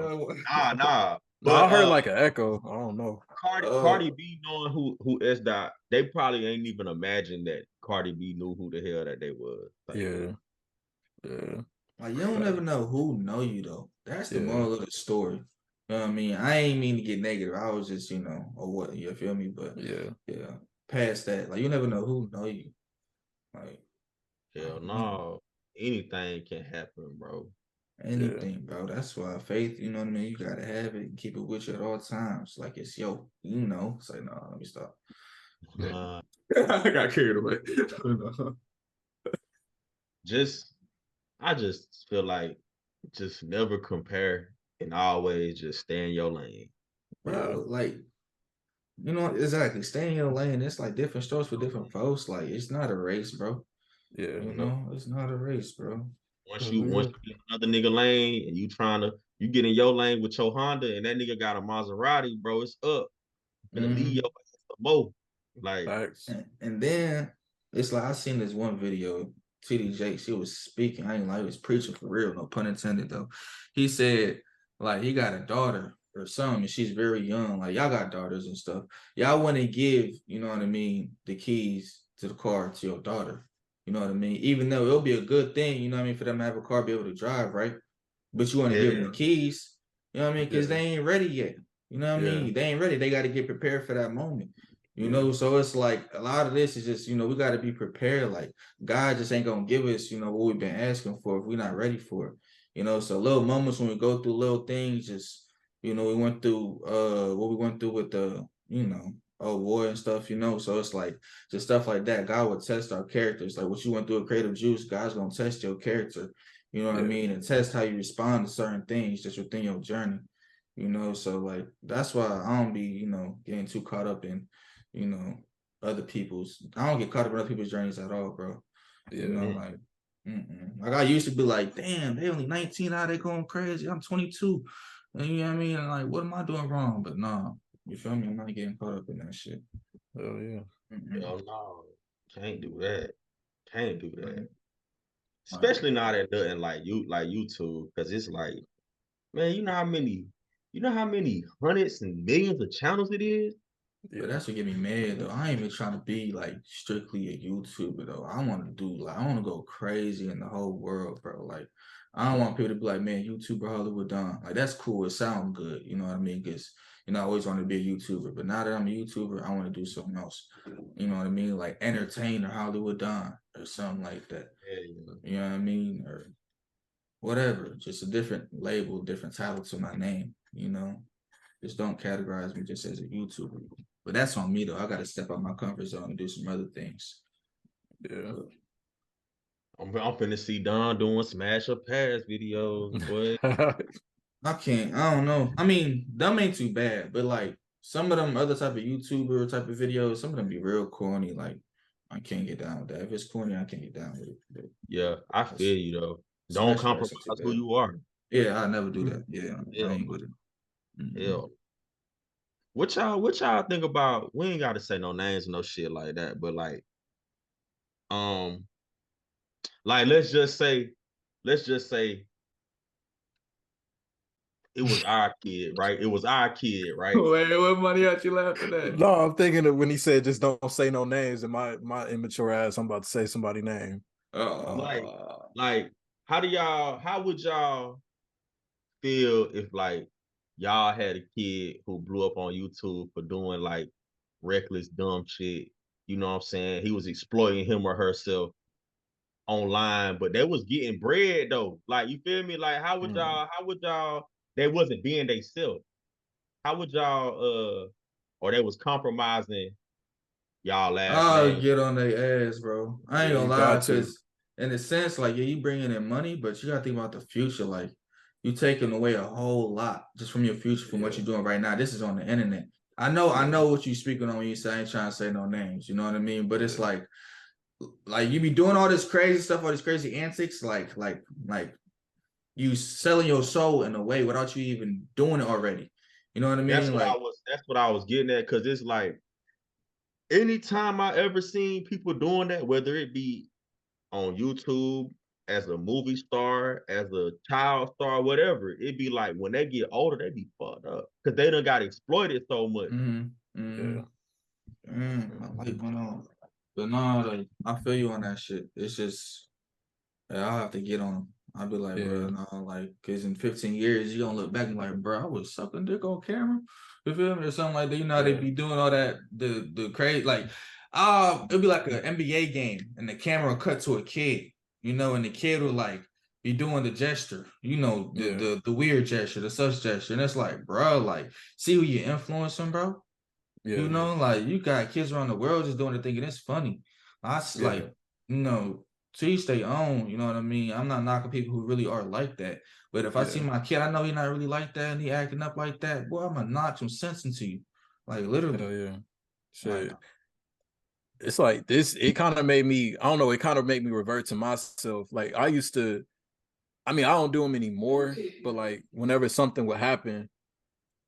Nah. But I heard like an echo. I don't know. Cardi B knowing who S Dot, they probably ain't even imagined that Cardi B knew who the hell that they was. Like, yeah. Like, you don't ever know who know you though. That's the moral of the story. You know what I mean? I ain't mean to get negative. I was just, or what, you feel me? But yeah. Past that, like you never know who know you. Like, hell no. Anything can happen, bro. Anything, bro. That's why faith, you know what I mean? You gotta have it and keep it with you at all times. Like it's Say, no, let me stop. I got carried away. I just feel like just never compare and always just stay in your lane. Bro, like, exactly. Stay in your lane. It's like different strokes for different folks. Like, it's not a race, bro. Yeah. It's not a race, bro. Once you get another nigga lane and you get in your lane with your Honda and that nigga got a Maserati, bro, it's up. Gonna leave your ass more. Like, and then it's like I seen this one video, TD Jakes, he was speaking. I ain't like he was preaching for real, no pun intended though. He said like he got a daughter or something, and she's very young. Like y'all got daughters and stuff. Y'all want to give, you know what I mean, the keys to the car to your daughter. You know what I mean? Even though it'll be a good thing, you know what I mean, for them to have a car, be able to drive, right? But you want to give them the keys, you know what I mean? Because they ain't ready yet. You know what I mean? They ain't ready. They got to get prepared for that moment. You know, so it's like a lot of this is just, we got to be prepared. Like God just ain't going to give us, what we've been asking for if we're not ready for it. You know, so little moments when we go through little things, just, you know, we went through what we went through with the, you know, war and stuff, you know. So it's like just stuff like that. God would test our characters. Like what you went through a creative juice, God's gonna test your character, you know what I mean, and test how you respond to certain things just within your journey. You know, so like that's why I don't be, you know, getting too caught up in, you know, other people's. I don't get caught up in other people's journeys at all, bro. You know, like, like I used to be like, damn, they only 19, how they going crazy? I'm 22. And you know what I mean? And like, what am I doing wrong? But nah, you feel me? I'm not getting caught up in that shit. Oh yeah. Hell no, can't do that. Can't do that. Like, Especially not at nothing like YouTube, because it's like, man, you know how many hundreds and millions of channels it is? but that's what get me mad though. I ain't even trying to be like strictly a YouTuber though. I want to do like, I want to go crazy in the whole world, bro. Like, I don't want people to be like, man, YouTuber Hollywood Donn. Like, that's cool. It sounds good. You know what I mean? Because, you know, I always wanted to be a YouTuber. But now that I'm a YouTuber, I want to do something else. You know what I mean? Like entertainer Hollywood Donn or something like that. Yeah. You know what I mean? Or whatever. Just a different label, different title to my name, you know? Just don't categorize me just as a YouTuber. But that's on me though. I got to step out my comfort zone and do some other things. Yeah. I'm finna see Donn doing smash up pass videos, boy. I can't. I don't know. I mean, them ain't too bad, but like some of them other type of YouTuber type of videos, some of them be real corny. Like, I can't get down with that. If it's corny, I can't get down with it. But Yeah, I feel you though. Don't smash pass compromise ain't too who bad. you are. Yeah, I never do that. Yeah, I Hell ain't no. with it. Hell. What y'all think about? We ain't gotta say no names, no shit like that, but um, like let's just say it was our kid, right? It was our kid, right? Wait, what money out you laughing at? No, I'm thinking of when he said just don't say no names, and my immature ass, I'm about to say somebody's name. Like, Uh, like, how would y'all feel if like y'all had a kid who blew up on YouTube for doing like reckless, dumb shit? You know what I'm saying? He was exploiting him or herself online, but they was getting bread though. Like, you feel me? Like, how would y'all, they wasn't being they self. How would y'all or they was compromising y'all last I'll name? get on their ass, bro. I ain't Yeah, gonna you lie, got to. because in a sense, like, yeah, you bringing in money, but you gotta think about the future. Like, you taking away a whole lot just from your future, from what Yeah. you're doing right now. This is on the internet. I know what you speaking on when you say I ain't trying to say no names. You know what I mean? But it's like you be doing all this crazy stuff, all these crazy antics, like you selling your soul in a way without you even doing it already. You know what I mean? Like, That's what I was getting at, because it's like anytime I ever seen people doing that, whether it be on YouTube, as a movie star, as a child star, whatever, it'd be like when they get older, they be fucked up because they done got exploited so much. Yeah. my light went on. But no, like, I feel you on that shit. It's just, yeah, I'll have to get on them. I'll be like, bro, Yeah. no, like, because in 15 years, you gonna look back and like, bro, I was sucking dick on camera. You feel me? Or something like that. You know how they be doing all that, the crazy, like, it'd be like an NBA game and the camera will cut to a kid, you know, and the kid will like be doing the gesture, you know, the weird gesture, the such gesture. And it's like, bro, like, see who you influencing, bro. Yeah. You know, like, you got kids around the world just doing the thing, and it's funny. Like, you know, to each their own, you know what I mean? I'm not knocking people who really are like that. But if I see my kid, I know he's not really like that and he acting up like that, boy, I'm gonna knock some sense into you. Like, literally. Hell yeah. Like, Shit. It's like this, it kind of made me, I don't know, it kind of made me revert to myself. Like I used to, I mean, I don't do them anymore, but like whenever something would happen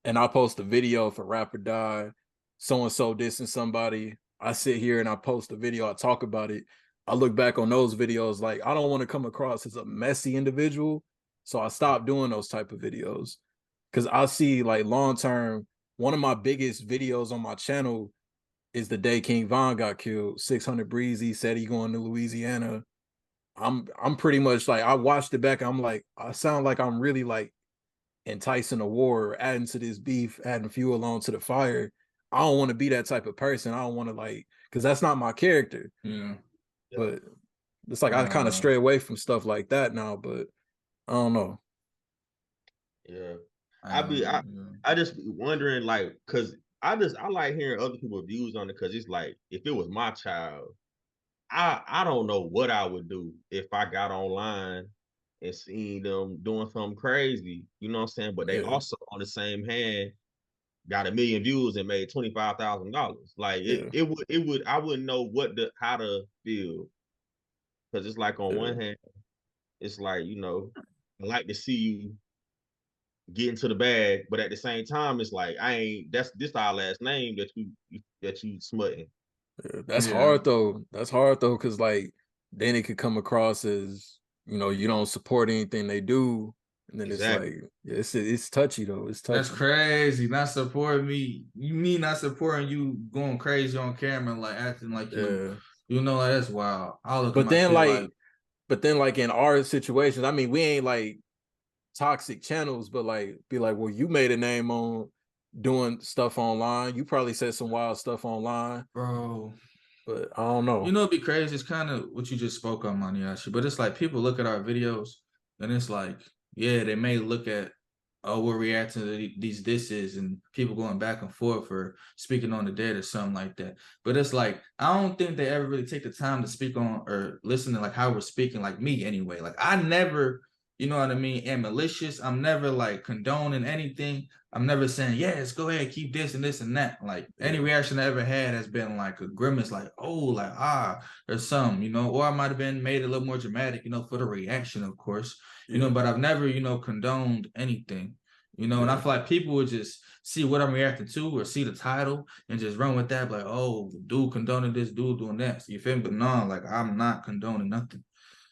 and I post a video for rap or die, so and so dissing somebody, I sit here and I post a video, I talk about it. I look back on those videos, like I don't want to come across as a messy individual. So I stopped doing those type of videos. Cause I see like long term, one of my biggest videos on my channel is the day King Von got killed. 600 Breezy said he going to Louisiana. I'm pretty much like, I watched it back. I'm like, I sound like I'm really like enticing a war, adding to this beef, adding fuel onto the fire. I don't want to be that type of person. I don't want to like, because that's not my character. yeah. But it's like I kind of stray away from stuff like that now. But I don't know. Yeah. Yeah. I just be wondering, like, cause I like hearing other people's views on it, cause it's like if it was my child, I don't know what I would do if I got online and seen them doing something crazy. You know what I'm saying? But they Yeah. also on the same hand got 1 million views and made $25,000. Like Yeah. it would I wouldn't know how to feel. Cause it's like on one hand, it's like, I like to see you get into the bag, but at the same time, it's like I ain't this our last name that you smutting. Yeah, that's Yeah. hard though. That's hard though, because like then it could come across as you don't support anything they do, and then it's Exactly. like it's touchy though. It's touchy. That's crazy. Not supporting me. You mean not supporting you going crazy on camera, like acting like Yeah. like that's wild. I look at But my then kid like, like in our situations, I mean, we ain't like toxic channels, but like be like, well, you made a name on doing stuff online. You probably said some wild stuff online, bro. but I don't know. It'd be crazy. It's kind of what you just spoke on, Maniaci. But it's like people look at our videos and it's like, yeah, they may look at, oh, we're reacting to these disses and people going back and forth or speaking on the dead or something like that. But it's like, I don't think they ever really take the time to speak on or listen to like how we're speaking, like me anyway. Like I never, you know what I mean, am malicious. I'm never like condoning anything. I'm never saying, yes, go ahead, keep this and this and that. Like any reaction I ever had has been like a grimace, like, oh, like, or some, or I might have been made a little more dramatic, for the reaction, of course, but I've never, condoned anything, and I feel like people would just see what I'm reacting to or see the title and just run with that, like, oh, dude condoning this, dude doing that. So you feel me? But no, like, I'm not condoning nothing.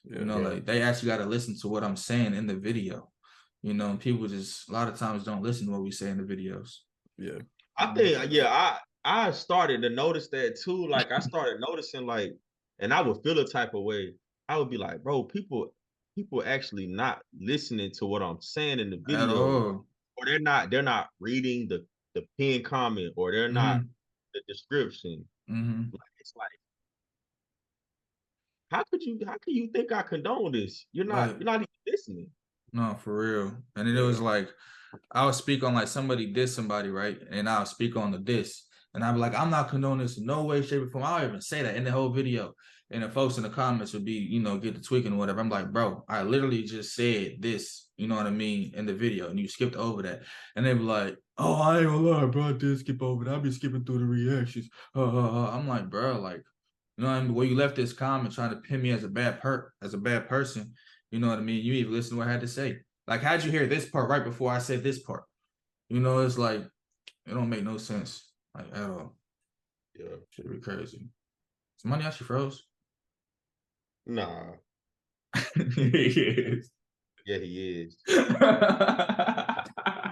Like they actually got to listen to what I'm saying in the video. People just a lot of times don't listen to what we say in the videos. Yeah. I think, I started to notice that too. Like I started noticing and I would feel a type of way. I would be like, bro, people actually not listening to what I'm saying in the At video, all. or they're not reading the pinned comment, or they're not the description. It's like, how can you think I condone this? You're not even listening. No, for real. And then it was like, I'll speak on like somebody diss somebody, right? And I'll speak on the diss. And I'm like, I'm not condoning this in no way, shape, or form. I don't even say that in the whole video. And the folks in the comments would be, get the tweaking or whatever. I'm like, bro, I literally just said this, you know what I mean, in the video. And you skipped over that. And they be like, oh, I ain't gonna lie, bro, I did skip over that. I'll be skipping through the reactions. I'm like, bro, like, you know what I mean? Where you left this comment trying to pin me as a bad person, you know what I mean? You even listen to what I had to say. Like, how'd you hear this part right before I said this part? It's like, it don't make no sense, like, at all. Yeah. Should be crazy. Is money actually froze? Nah. He is. Yeah, he is. I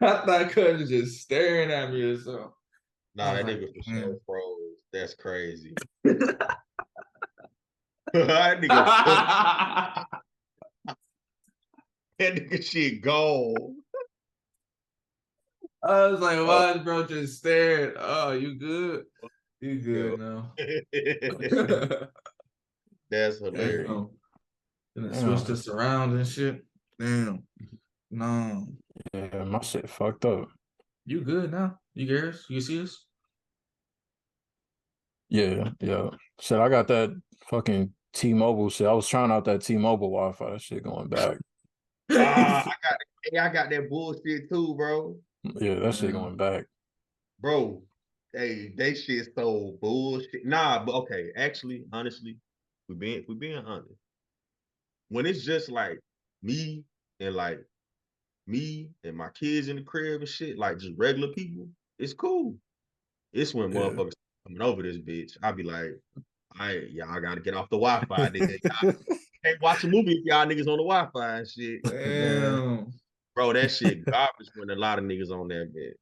thought Cuz was just staring at me or something. Nah, that nigga for sure froze. That's crazy. That nigga shit gone. I was like, why is bro just staring? Oh, you good? You good now. That's hilarious. And switch this around and shit. Damn. No. Yeah, my shit fucked up. You good now? You hear us? You see us? Yeah. Shit, I got that fucking T-Mobile shit. I was trying out that T-Mobile Wi-Fi. That shit going back. I got that bullshit too, bro. Yeah, that shit going back. Bro, they shit so bullshit. Nah, but okay, actually, honestly, we being honest. When it's just like me and my kids in the crib and shit, like just regular people, it's cool. It's when motherfuckers coming over this bitch, I be like, y'all gotta get off the Wi-Fi. Y'all can't watch a movie if y'all niggas on the Wi-Fi and shit. Damn. Bro, that shit garbage when a lot of niggas on that bit.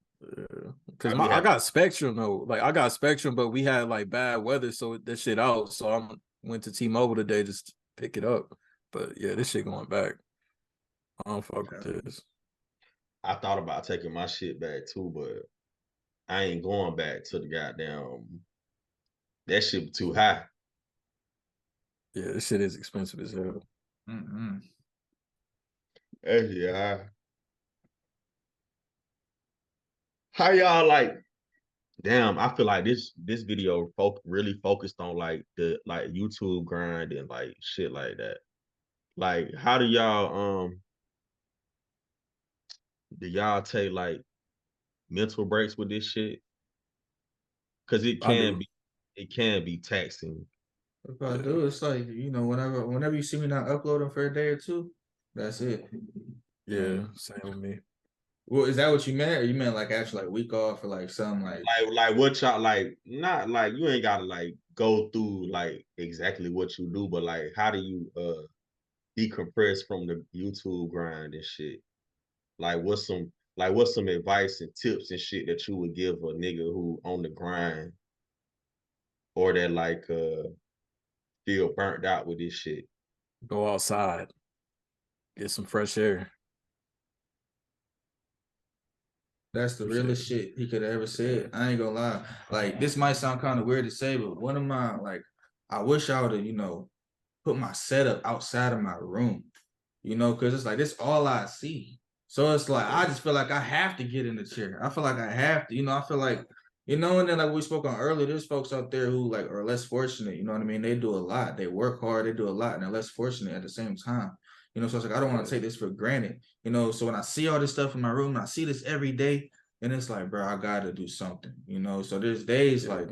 Cause I got Spectrum though. Like I got Spectrum, but we had like bad weather, so that shit out. So I went to T-Mobile today just to pick it up. But yeah, this shit going back. I don't fuck with this. I thought about taking my shit back too, but I ain't going back to the goddamn. That shit too high. Yeah, this shit is expensive as hell. Yeah. How y'all like? Damn, I feel like this video really focused on like the like YouTube grind and like shit like that. Like, how do y'all take like mental breaks with this shit? Cause I do. it can be taxing. If I Yeah. do, it's like, whenever you see me not uploading for a day or two, that's it. Yeah, same with me. Well, is that what you meant, or you meant like actually like week off or like something like? Like what y'all like, not like you ain't gotta like go through like exactly what you do, but like how do you decompress from the YouTube grind and shit? Like what's some advice and tips and shit that you would give a nigga who on the grind or that like feel burnt out with this shit? Go outside, get some fresh air. That's the Appreciate realest it. shit he could have ever said. I ain't gonna lie. Like, this might sound kind of weird to say, but one of my like, I wish I would have, put my setup outside of my room, because it's like this all I see. So it's like I just feel like I have to get in the chair. I feel like I have to, I feel like, and then like we spoke on earlier, there's folks out there who like are less fortunate, you know what I mean? They do a lot, they work hard, they do a lot, and they're less fortunate at the same time. So it's like I don't want to take this for granted. So when I see all this stuff in my room, and I see this every day, and it's like, bro, I gotta do something, So there's days like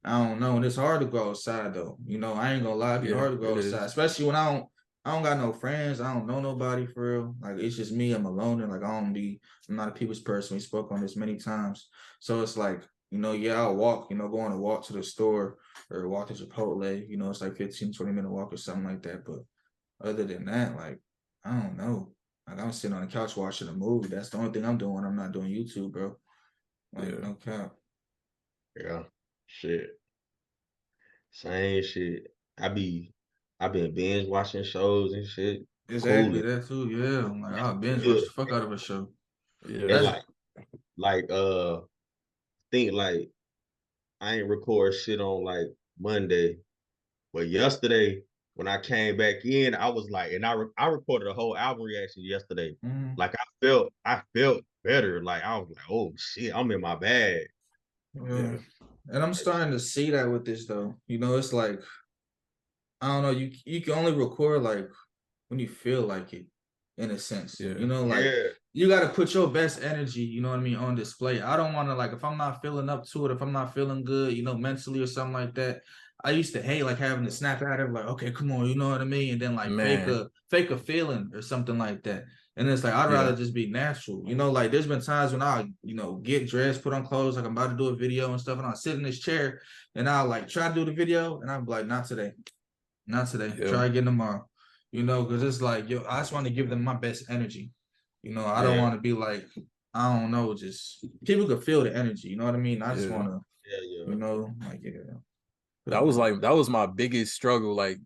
I don't know, and it's hard to go outside though. I ain't gonna lie, it'd be Yeah, hard to go it outside, is. especially when I don't got no friends. I don't know nobody for real. Like it's just me. I'm alone, and like I'm not a people's person. We spoke on this many times. So it's like, yeah, I'll walk, go on a walk to the store or walk to Chipotle. It's like 15, 20-minute walk or something like that. But other than that, like, I don't know. Like I'm sitting on the couch watching a movie. That's the only thing I'm doing. I'm not doing YouTube, bro. Like, Yeah. no cap. Yeah. Shit. Same shit. I be I been binge watching shows and shit. Exactly, Cooling. that too. Yeah. I'm like, I'll binge watch Feel- the fuck out of a show. Yeah. And That's like think like I ain't record shit on like Monday, but yesterday when I came back in, I was like, and I recorded a whole album reaction yesterday. mhm. Like I felt better. Like I was like, oh shit, I'm in my bag. Yeah. Yeah. And I'm starting to see that with this though. It's like, I don't know, you can only record like when you feel like it, in a sense. Yeah. Like Yeah, you gotta put your best energy, you know what I mean, on display. I don't wanna like if I'm not feeling up to it, if I'm not feeling good, mentally or something like that. I used to hate like having to snap out of like, okay, come on, you know what I mean? And then like Man. fake a feeling or something like that. And it's like I'd Yeah. rather just be natural. Like there's been times when I, get dressed, put on clothes, like I'm about to do a video and stuff, and I sit in this chair and I'll like try to do the video and I'm like, not today. Not today. Yeah. Try again tomorrow. Because it's like, yo, I just want to give them my best energy. I don't yeah, want to be like, I don't know, just people could feel the energy. You know what I mean? I just Yeah. want to, yeah, like, yeah. That was my biggest struggle. Like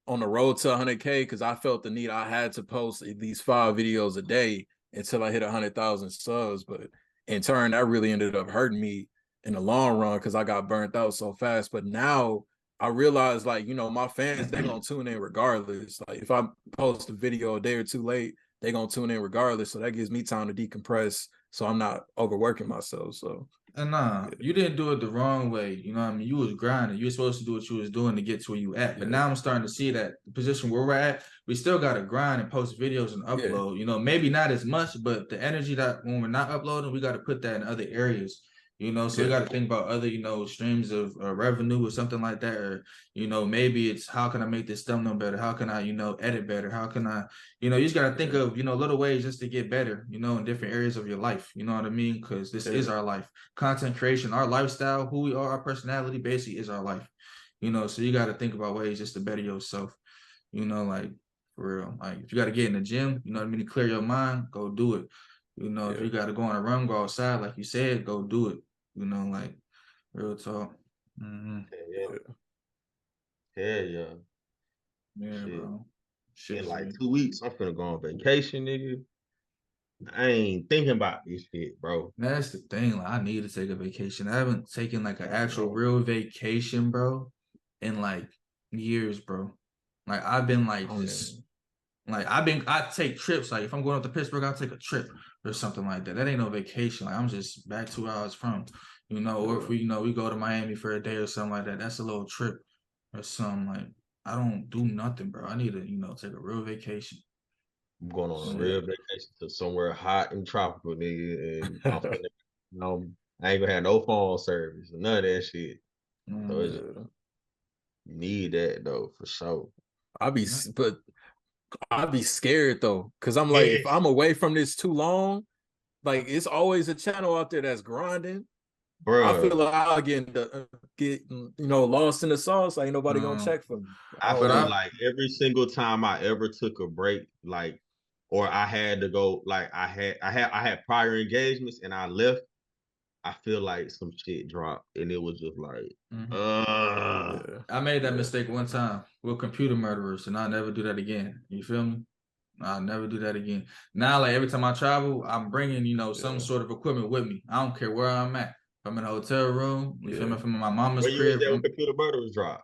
on the road to 100K, because I felt the need. I had to post at least 5 videos a day until I hit 100,000 subs. But in turn, that really ended up hurting me in the long run because I got burnt out so fast. But now I realize, like, my fans, they're gonna tune in regardless. Like if I post a video a day or two late, they're gonna tune in regardless. So that gives me time to decompress so I'm not overworking myself. So And nah, yeah, you didn't do it the wrong way. You know what I mean? You was grinding. You were supposed to do what you was doing to get to where you at. But yeah, now I'm starting to see that the position where we're at, we still got to grind and post videos and yeah, upload. Maybe not as much, but the energy that when we're not uploading, we got to put that in other areas. So we yeah, got to think about other, streams of revenue or something like that. Or, maybe it's how can I make this thumbnail better? How can I, edit better? How can I, you just got to think yeah, of, little ways just to get better, in different areas of your life. You know what I mean? Because this is yeah, our life. Content creation, our lifestyle, who we are, our personality basically is our life. So you got to think about ways just to better yourself, like for real. Like if you got to get in the gym, you know what I mean, to clear your mind, go do it. If yeah, you got to go on a run, go outside, like you said, go do it. Like real talk. Mm-hmm. yeah, yeah, yeah. Yeah, Shit. bro. In Shit's like real. 2 weeks, I'm finna go on vacation, nigga. I ain't thinking about this shit, bro. That's the thing. Like I need to take a vacation. I haven't taken like an actual Bro, real vacation, bro, in like years, bro. Like I've been like I don't just even. Like I take trips. Like if I'm going up to Pittsburgh, I'll take a trip or something like that. That ain't no vacation. Like I'm just back 2 hours from, or if we go to Miami for a day or something like that. That's a little trip or something. Like I don't do nothing, bro. I need to, take a real vacation. I'm going on a real vacation to somewhere hot and tropical, nigga, and I'm finna, I ain't gonna have no phone service, none of that shit. So it's just, you need that though for sure. I'd be scared though, because I'm like, if I'm away from this too long, like it's always a channel out there that's grinding. Bruh. I feel like I'll get lost in the sauce. Ain't nobody gonna check for me. I feel like every single time I ever took a break, like, or I had to go, like I had prior engagements and I left, I feel like some shit dropped and it was just like, I made that mistake one time with computer murderers, and I'll never do that again. You feel me? I'll never do that again. Now, like every time I travel, I'm bringing, some sort of equipment with me. I don't care where I'm at. If I'm in a hotel room, you feel me? If I'm in my mama's crib. Where you was there when computer murderers dropped?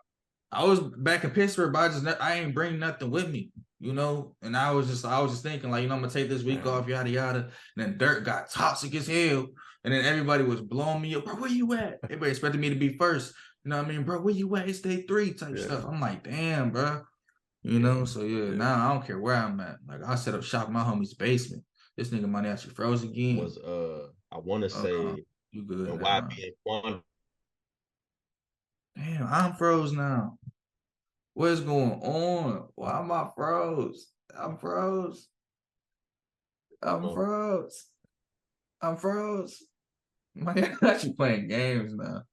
I was back in Pittsburgh, but I ain't bring nothing with me, And I was just thinking, like, I'm gonna take this week off, yada yada. And then Dirt got toxic as hell, and then everybody was blowing me up. Bro, where you at? Everybody expected me to be first. You know what I mean, bro? Where you at? It's day 3 type stuff. I'm like, damn, bro. So now I don't care where I'm at. Like I set up shop in my homie's basement. This nigga money actually froze again. Was I want to say you good? YB and Quan. Damn, I'm froze now. What's going on? Why am I froze? I'm froze. I'm froze. Man, I'm actually playing games now.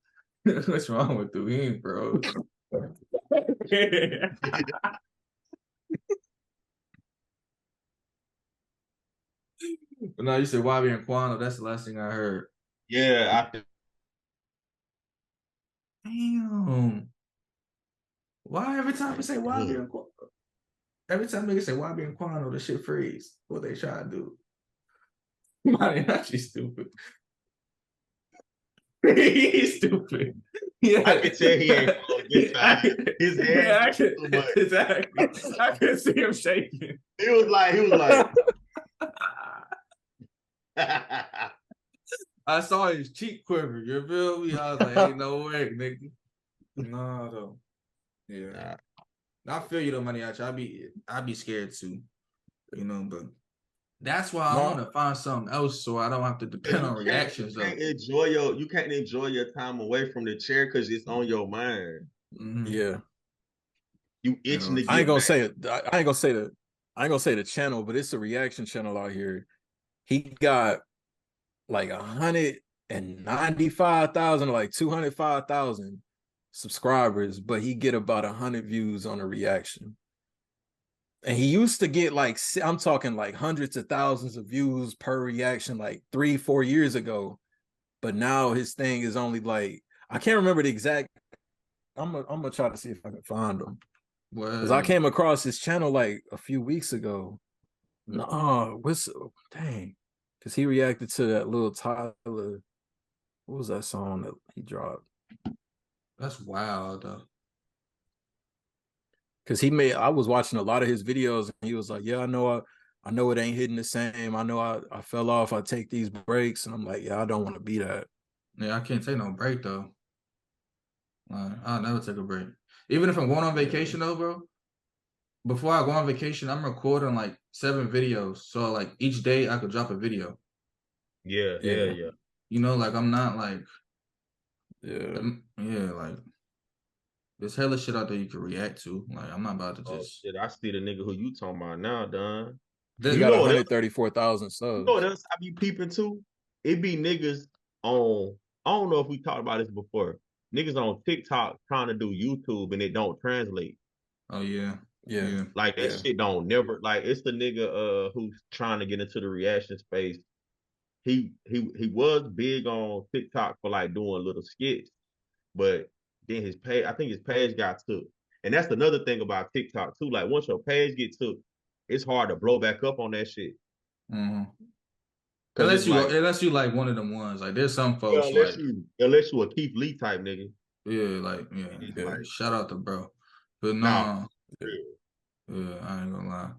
What's wrong with you? He ain't froze. But no, you said YB and Quano. That's the last thing I heard. Yeah, Damn. Why every time we say YB and Quano? Every time niggas say YB and Quano, the shit freeze. What they try to do? Man, actually stupid. He's stupid. Yeah, I can tell he ain't his hands. Exactly. I could see him shaking. He was like. I saw his cheek quiver. You feel me? I was like, ain't no way, nigga. No, though. Yeah. I feel you though, Maniaci. I'd be scared too. But that's why I want to find something else so I don't have to depend on reactions. You can't enjoy your time away from the chair because it's on your mind. Mm-hmm. Yeah. You itching to get I ain't gonna say it. I ain't gonna say the channel, but it's a reaction channel out here. He got like 195,000, like 205,000 subscribers, but he get about 100 views on a reaction. And he used to get like, I'm talking like hundreds of thousands of views per reaction, like 3-4 years ago. But now his thing is only like, I can't remember the exact. I'm gonna try to see if I can find him. Because I came across his channel like a few weeks ago. Dang. Because he reacted to that little Tyler. What was that song that he dropped? That's wild, though. Because I was watching a lot of his videos, and he was like, yeah, I know it ain't hitting the same. I know I fell off. I take these breaks. And I'm like, yeah, I don't want to be that. Yeah, I can't take no break, though. I'll never take a break. Even if I'm going on vacation, though, bro, before I go on vacation, I'm recording like 7 videos. So like each day I could drop a video. Yeah. Like I'm not like, like there's hella shit out there you can react to. Like I'm not about to just. Shit, I see the nigga who you talking about now, Donn. He got 134,000 subs. You know what else I be peeping too? It be niggas on. I don't know if we talked about this before. Niggas on TikTok trying to do YouTube and it don't translate. Oh yeah. Like that shit don't never like. It's the nigga who's trying to get into the reaction space. He was big on TikTok for like doing little skits, but then his page, I think his page got took. And that's another thing about TikTok too. Like once your page gets took, it's hard to blow back up on that shit. Mm-hmm. Unless you like one of them ones. Like there's some folks unless you a Keith Lee type nigga. Like shout out to bro. But no. Yeah, I ain't gonna lie.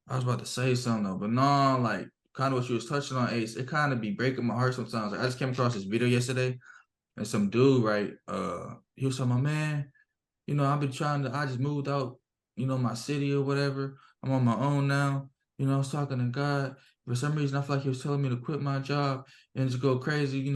I was about to say something though, but no, like kind of what you was touching on, Ace. It kind of be breaking my heart sometimes. Like, I just came across this video yesterday, and some dude, right? He was talking, my man. I've been I just moved out, my city or whatever. I'm on my own now. I was talking to God. For some reason, I feel like he was telling me to quit my job and just go crazy,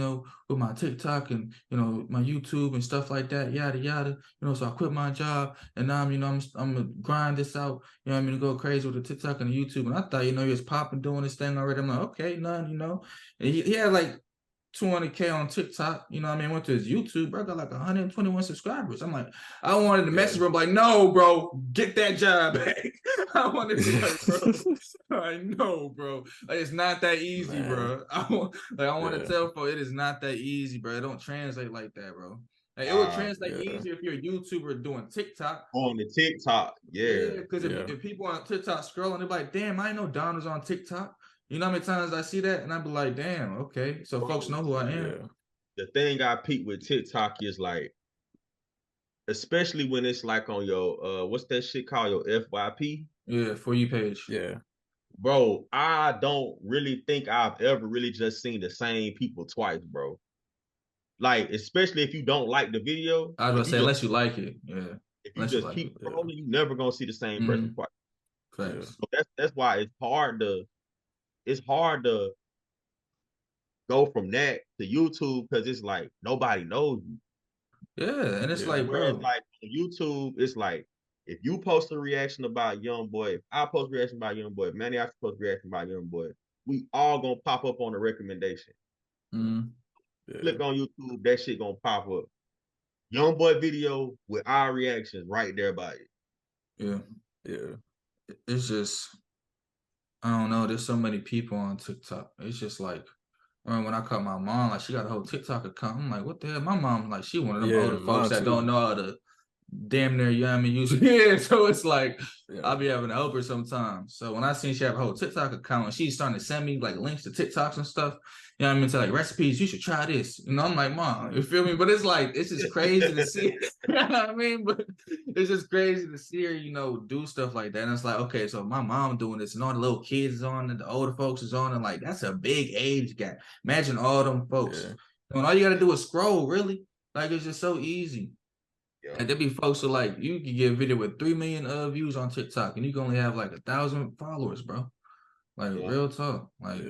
with my TikTok and, my YouTube and stuff like that, yada, yada. So I quit my job and now I'm gonna grind this out. I'm gonna go crazy with the TikTok and the YouTube. And I thought, he was popping doing this thing already. I'm like, okay, none. And he had like 200K on TikTok, went to his YouTube, bro, got like 121 subscribers. I'm like, I wanted to message him, like, no, bro, get that job back. I wanted to be like, bro, I know, bro. Like, it's not that easy, bro. I want to tell folks, it is not that easy, bro. It don't translate like that, bro. Like, it would translate easier if you're a YouTuber doing TikTok. On the TikTok, Yeah, because if people on TikTok scrolling, they're like, damn, I know Donn was on TikTok. You know how many times I see that? And I'd be like, damn, okay. So folks know who I am. The thing I peep with TikTok is like, especially when it's like on your what's that shit called, your FYP? Yeah, For You page. Yeah. Bro, I don't really think I've ever really just seen the same people twice, bro. Like, especially if you don't like the video. I was gonna say, unless you like it. Yeah. If you Unless you just like keep it. scrolling, you never gonna see the same person twice. Facts. So that's why it's hard to go from that to YouTube, because it's like nobody knows you. Yeah, and it's like, Whereas bro, like on YouTube, it's like if you post a reaction about Young Boy, if I post a reaction about Young Boy, if MANIACITV post a reaction about Young Boy, we all gonna pop up on the recommendation. Click on YouTube, that shit gonna pop up. Young Boy video with our reactions right there by it. Yeah. It's just, I don't know. There's so many people on TikTok. It's just like, I remember when I caught my mom, like she got a whole TikTok account. I'm like, what the hell? My mom, like, she one of them older folks that don't know how to damn near, use it. Yeah, so it's like I'll be having to help her sometimes. So when I seen she have a whole TikTok account and she's starting to send me like links to TikToks and stuff, to like recipes, you should try this. I'm like, Mom, you feel me? But it's like, it's just crazy to see. You know what I mean? But it's just crazy to see her, do stuff like that. And it's like, okay, so my mom doing this and all the little kids is on and the older folks is on, and like that's a big age gap. Imagine all them folks. And all you gotta do is scroll, really. Like, it's just so easy. And there be folks who like, you can get a video with 3 million views on TikTok and you can only have like 1,000 followers, bro. Like real talk. Like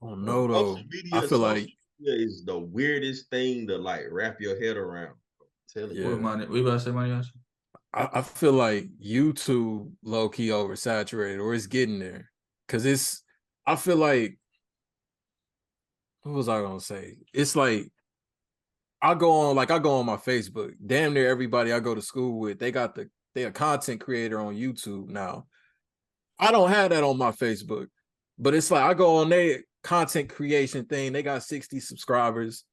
Oh no, though. Social media is the weirdest thing to like wrap your head around. I'm telling you. What you about to say, Money? I feel like YouTube low key oversaturated, or it's getting there. Cause I feel like, what was I gonna say? It's like I go on my Facebook. Damn near everybody I go to school with, they a content creator on YouTube now. I don't have that on my Facebook, but it's like I go on their content creation thing. They got 60 subscribers,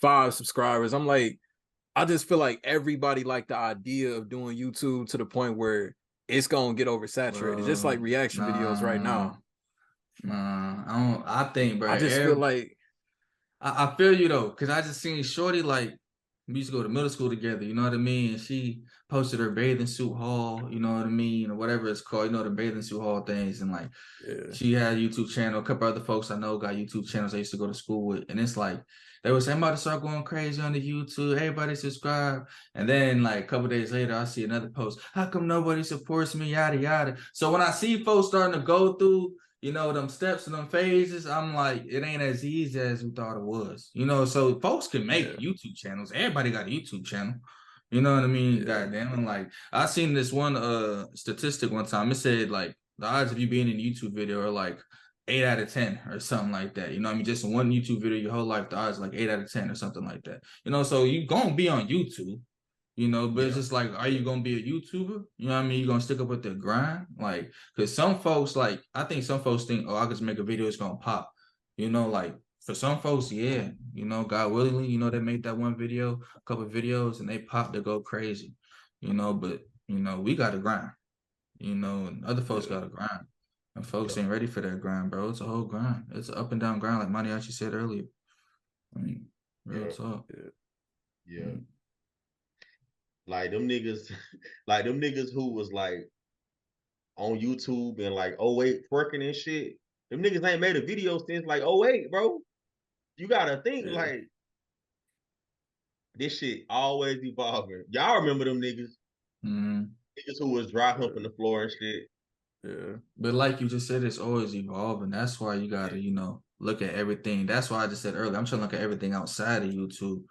5 subscribers. I'm like, I just feel like everybody like the idea of doing YouTube to the point where it's gonna get oversaturated, just like reaction videos right now. I think, bro. I just feel like I feel you though, because I just seen Shorty, like, we used to go to middle school together, you know what I mean? And she posted her bathing suit haul, you know what I mean, or whatever it's called, the bathing suit haul things. And like, she had a YouTube channel. A couple other folks I know got YouTube channels I used to go to school with. And it's like, they were saying, I'm about to start going crazy on the YouTube. Everybody subscribe. And then like a couple days later, I see another post. How come nobody supports me? Yada, yada. So when I see folks starting to go through, them steps and them phases, I'm like, it ain't as easy as we thought it was. So folks can make YouTube channels. Everybody got a YouTube channel. You know what I mean? Goddamn. And like, I seen this one statistic one time. It said like the odds of you being in a YouTube video are like 8 out of 10 or something like that. Just in one YouTube video your whole life, the odds like 8 out of 10 or something like that. So you gonna be on YouTube. But it's just like, are you gonna be a YouTuber? You know what I mean? You gonna stick up with the grind? Like, because some folks, like, I think some folks think, oh, I can just make a video, it's gonna pop. Like for some folks, yeah, God willingly, they made that one video, a couple of videos, and they pop to go crazy. But we gotta grind. And other folks gotta grind. And folks ain't ready for that grind, bro. It's a whole grind. It's an up and down grind, like Maniaci said earlier. I mean, real talk. Like them niggas, like them niggas who was like on YouTube and like 08 twerking and shit. Them niggas ain't made a video since like 08, bro. You gotta think like this shit always evolving. Y'all remember them niggas? Niggas who was dry humping the floor and shit. Yeah. But like you just said, it's always evolving. That's why you gotta, look at everything. That's why I just said earlier, I'm trying to look at everything outside of YouTube.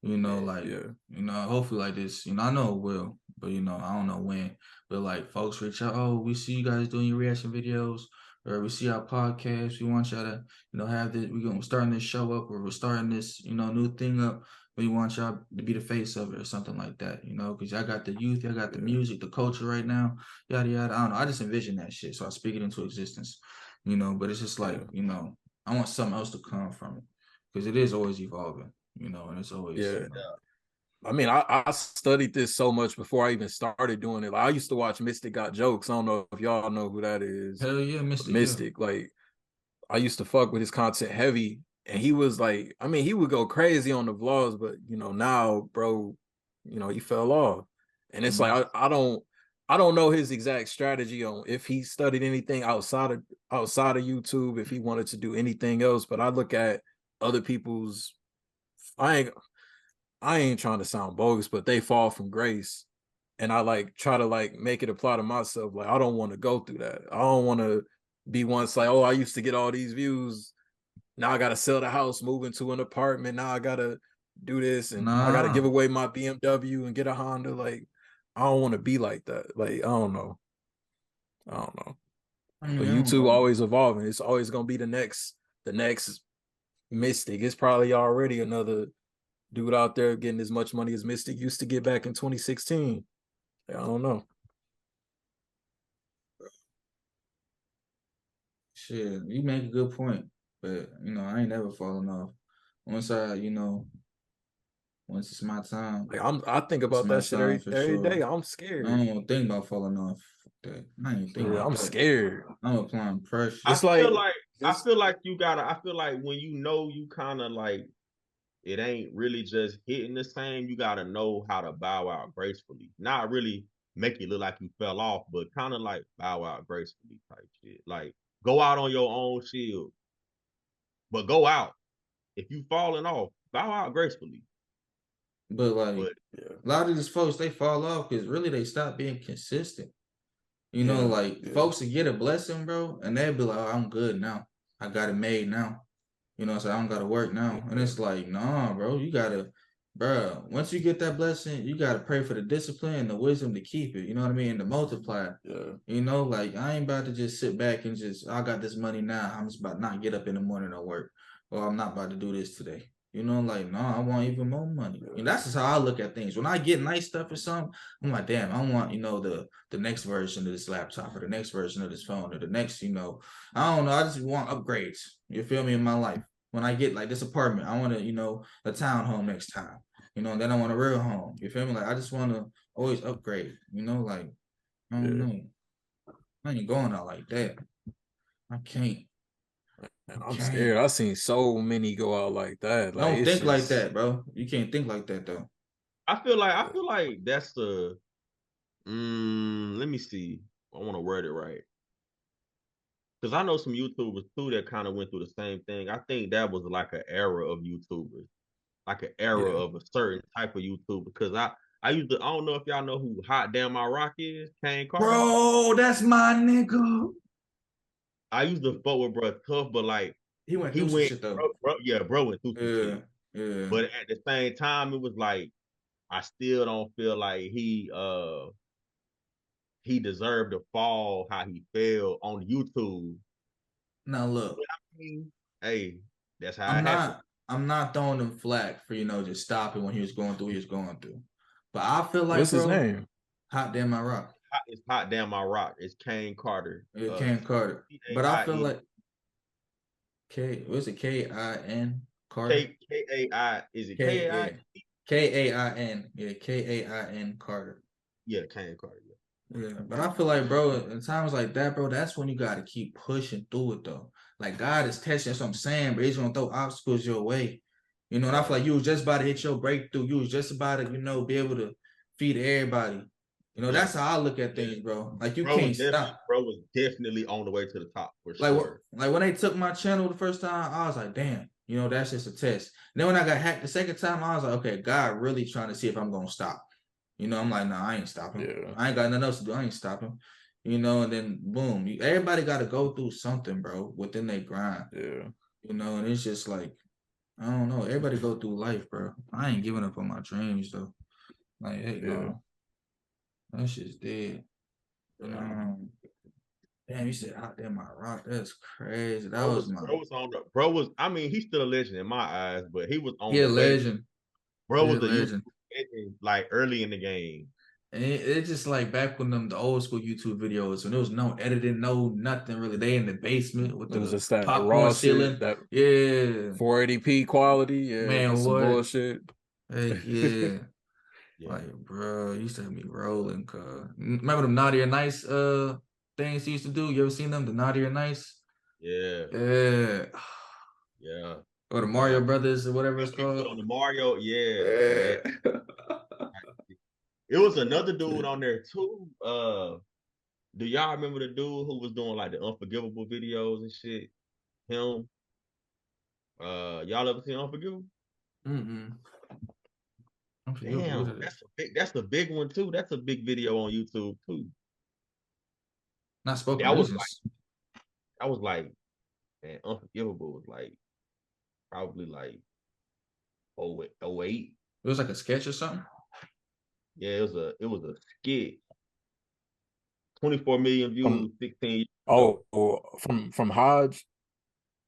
Hopefully like this, I know it will, but I don't know when. But like folks reach out, oh, we see you guys doing your reaction videos, or we see our podcast. We want y'all to, have this, we're starting this show up, or we're starting this, new thing up. We want y'all to be the face of it or something like that, because y'all got the youth, y'all got the music, the culture right now, yada yada. I don't know. I just envision that shit. So I speak it into existence, but it's just like, I want something else to come from it. Because it is always evolving, and it's always I mean, I studied this so much before I even started doing it. Like, I used to watch Mystic Got Jokes. I don't know if y'all know who that is. Hell yeah, Mystic. Mystic. Yeah. Like, I used to fuck with his content heavy. And he was like, I mean, he would go crazy on the vlogs, but now, bro, he fell off. And it's like I don't know his exact strategy on if he studied anything outside of YouTube, if he wanted to do anything else. But I look at other people's, I ain't trying to sound bogus, but they fall from grace. And I like try to like make it apply to myself. Like, I don't want to go through that. I don't want to be once like, oh, I used to get all these views. Now I got to sell the house, move into an apartment. Now I got to do this. And I got to give away my BMW and get a Honda. Like, I don't want to be like that. Like, I don't know. But YouTube always evolving. It's always going to be the next Mystic. It's probably already another dude out there getting as much money as Mystic used to get back in 2016. I don't know. Shit, you make a good point. But, I ain't never falling off. Once it's my time. Like, I think about that shit every day. I'm scared. I don't want to think about falling off. I ain't think about I'm scared. I'm applying pressure. I feel like you gotta, I feel like when you kind of like, it ain't really just hitting the same, you gotta know how to bow out gracefully. Not really make it look like you fell off, but kind of like bow out gracefully type shit. Like, go out on your own shield. But go out. If you falling off, bow out gracefully. But a lot of these folks, they fall off because really they stop being consistent. Folks that get a blessing, bro, and they'll be like, oh, I'm good now. I got it made now. So I don't got to work now. And it's like, nah, bro, you got to, bro, once you get that blessing, you got to pray for the discipline and the wisdom to keep it. You know what I mean? And to multiply. Yeah. Like, I ain't about to just sit back and I got this money now. I'm just about to not get up in the morning and work. Or I'm not about to do this today. Like, no, I want even more money. And that's just how I look at things. When I get nice stuff or something, I'm like, damn, I want, the next version of this laptop or the next version of this phone or the next, I don't know. I just want upgrades. You feel me? In my life. When I get like this apartment, I want to, a townhome next time, and then I want a real home. You feel me? Like, I just want to always upgrade, like, I don't know. I ain't going out like that. I can't. I'm scared. I've seen so many go out like that. Like, don't think like that, bro. You can't think like that though. I feel like that's the let me see. I want to word it right. Because I know some YouTubers too that kind of went through the same thing. I think that was like an era of YouTubers. Like an era of a certain type of YouTuber. Because I don't know if y'all know who Hot Damn My Rock is, Kane Carter. Bro, that's my nigga. I used to fuck with bro tough, but like he went through some shit though. Bro went through some shit. Yeah. But at the same time, it was like I still don't feel like he deserved to fall how he fell on YouTube. Now look, hey, that's how it happened. I'm not throwing him flack for just stopping when he was going through what he was going through. But I feel like, what's his name? Hot Damn My Rock. It's Hot Damn My Rock. It's Kane Carter. Yeah, Kane Carter. But I feel like what's it? K-I-N Carter. K-A-I. Is it K-A-I? K-A-I-N. Yeah, K-A-I-N Carter. Yeah, Kane Carter. Yeah, but I feel like, bro, in times like that, bro, that's when you got to keep pushing through it, though. Like, God is testing, that's what I'm saying, but he's going to throw obstacles your way. And I feel like you was just about to hit your breakthrough. You was just about to, be able to feed everybody. You know, that's how I look at things, bro. Like you can't stop. Bro was definitely on the way to the top for Like sure. Like when they took my channel the first time, I was like, damn, you know, that's just a test. And then when I got hacked the second time, I was like, okay, God really trying to see if I'm gonna stop. You know, I'm like, nah, I ain't stopping. Yeah. I ain't got nothing else to do. I ain't stopping. You know, and then boom, everybody got to go through something, bro, within their grind. Yeah. You know, and it's just like, I don't know. Everybody go through life, bro. I ain't giving up on my dreams though. Like, hey, no, that shit's dead. Damn, you said out there my rock. That's crazy. That was my bro was. I mean, he's still a legend in my eyes, but he was on a the way. legend. Bro was a legend. legend, like early in the game. And it's just like back when the old school YouTube videos, when there was no editing, no nothing really. They in the basement with was the just that popcorn raw ceiling. shit, that 480p quality. Yeah, man, some what? bullshit. Heck yeah. Like, bro, used to have me rolling. Cause remember them Naughty or Nice things he used to do? You ever seen them? The Naughty or Nice? Yeah. Or the Mario Brothers or whatever it's called. On the Mario, yeah. It was another dude on there too. Do y'all remember the dude who was doing like the Unforgivable videos and shit? Him. Y'all ever seen Unforgivable? Damn, that's a big one too. That's a big video on YouTube too. Not spoken legends. I was like, man, Unforgivable was like probably like 08. It was like a sketch or something. Yeah, it was a skit. 24 million views, 16 from Hodge.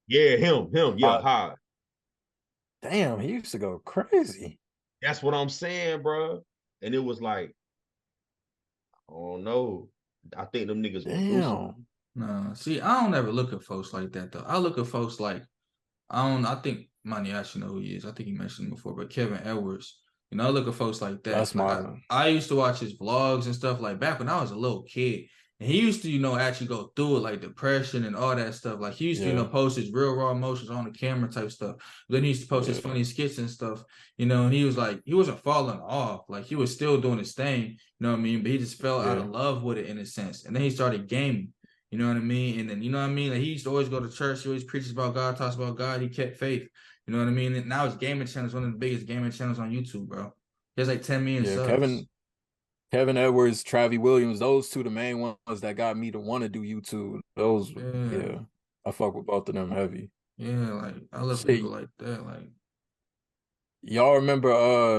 Yeah, him, yeah, Hodge. Damn, he used to go crazy. That's what I'm saying, bro. And it was like, oh no, I think them niggas went through something. No, see, I don't ever look at folks like that though. I look at folks like I think MANIACITV know who he is. I think he mentioned him before, but Kevin Edwards. You know, I look at folks like that. That's like I used to watch his vlogs and stuff like back when I was a little kid. And he used to, you know, actually go through it, like depression and all that stuff. Like he used to, you know, post his real raw emotions on the camera type stuff. But then he used to post his funny skits and stuff, you know, and he was like, he wasn't falling off. Like he was still doing his thing, you know what I mean? But he just fell out of love with it in a sense. And then he started gaming. You know what I mean? And then, you know what I mean? Like he used to always go to church. He always preaches about God, talks about God. He kept faith. You know what I mean? And now his gaming channel is one of the biggest gaming channels on YouTube, bro. He has like 10 million subs. Kevin Edwards, Travis Williams, those two the main ones that got me to want to do YouTube. Those, I fuck with both of them heavy. Yeah, like I love people like that. Like y'all remember?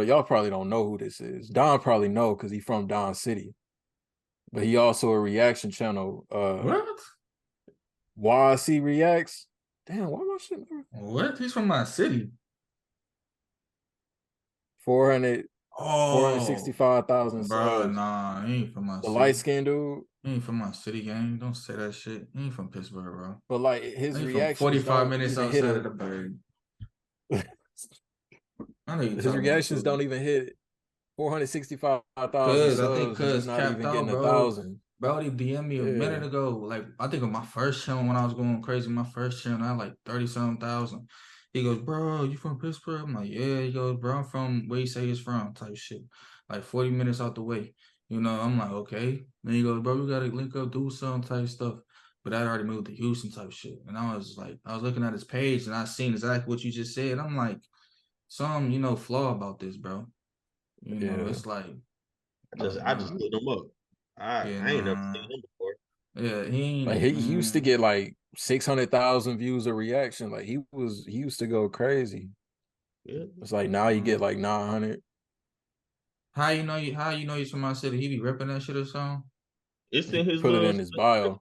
Y'all probably don't know who this is. Donn probably know because he from Donn City, but he also a reaction channel. What? YC Reacts. Damn, why my shit? What? He's from my city. 465,000 subs. Nah, he ain't from my city. The light skinned dude. He ain't from my city, gang. Don't say that shit. He ain't from Pittsburgh, bro. But like his reaction, 45 minutes outside of the bird. His reactions don't even hit 465,000 subs. I think he's not even getting 1,000. Bro, he DM'd me a minute ago. Like I think of my first channel when I was going crazy. My first channel, I had like 30-something thousand. He goes, bro, you from Pittsburgh? I'm like, yeah. He goes, bro, I'm from where you say he's from, type shit. Like 40 minutes out the way. You know, I'm like, okay. Then he goes, bro, we gotta link up, do some type stuff. But I already moved to Houston type shit. And I was looking at his page and I seen exactly what you just said. I'm like, some, you know, flaw about this, bro. You know, it's like I just looked him up. I ain't never seen him before. Yeah, he ain't like he used to get like 600,000 views a reaction. Like he used to go crazy. Yeah. It's like now you get like 900. How you know he's from my city? He be ripping that shit or something? It's in his put it in his bio.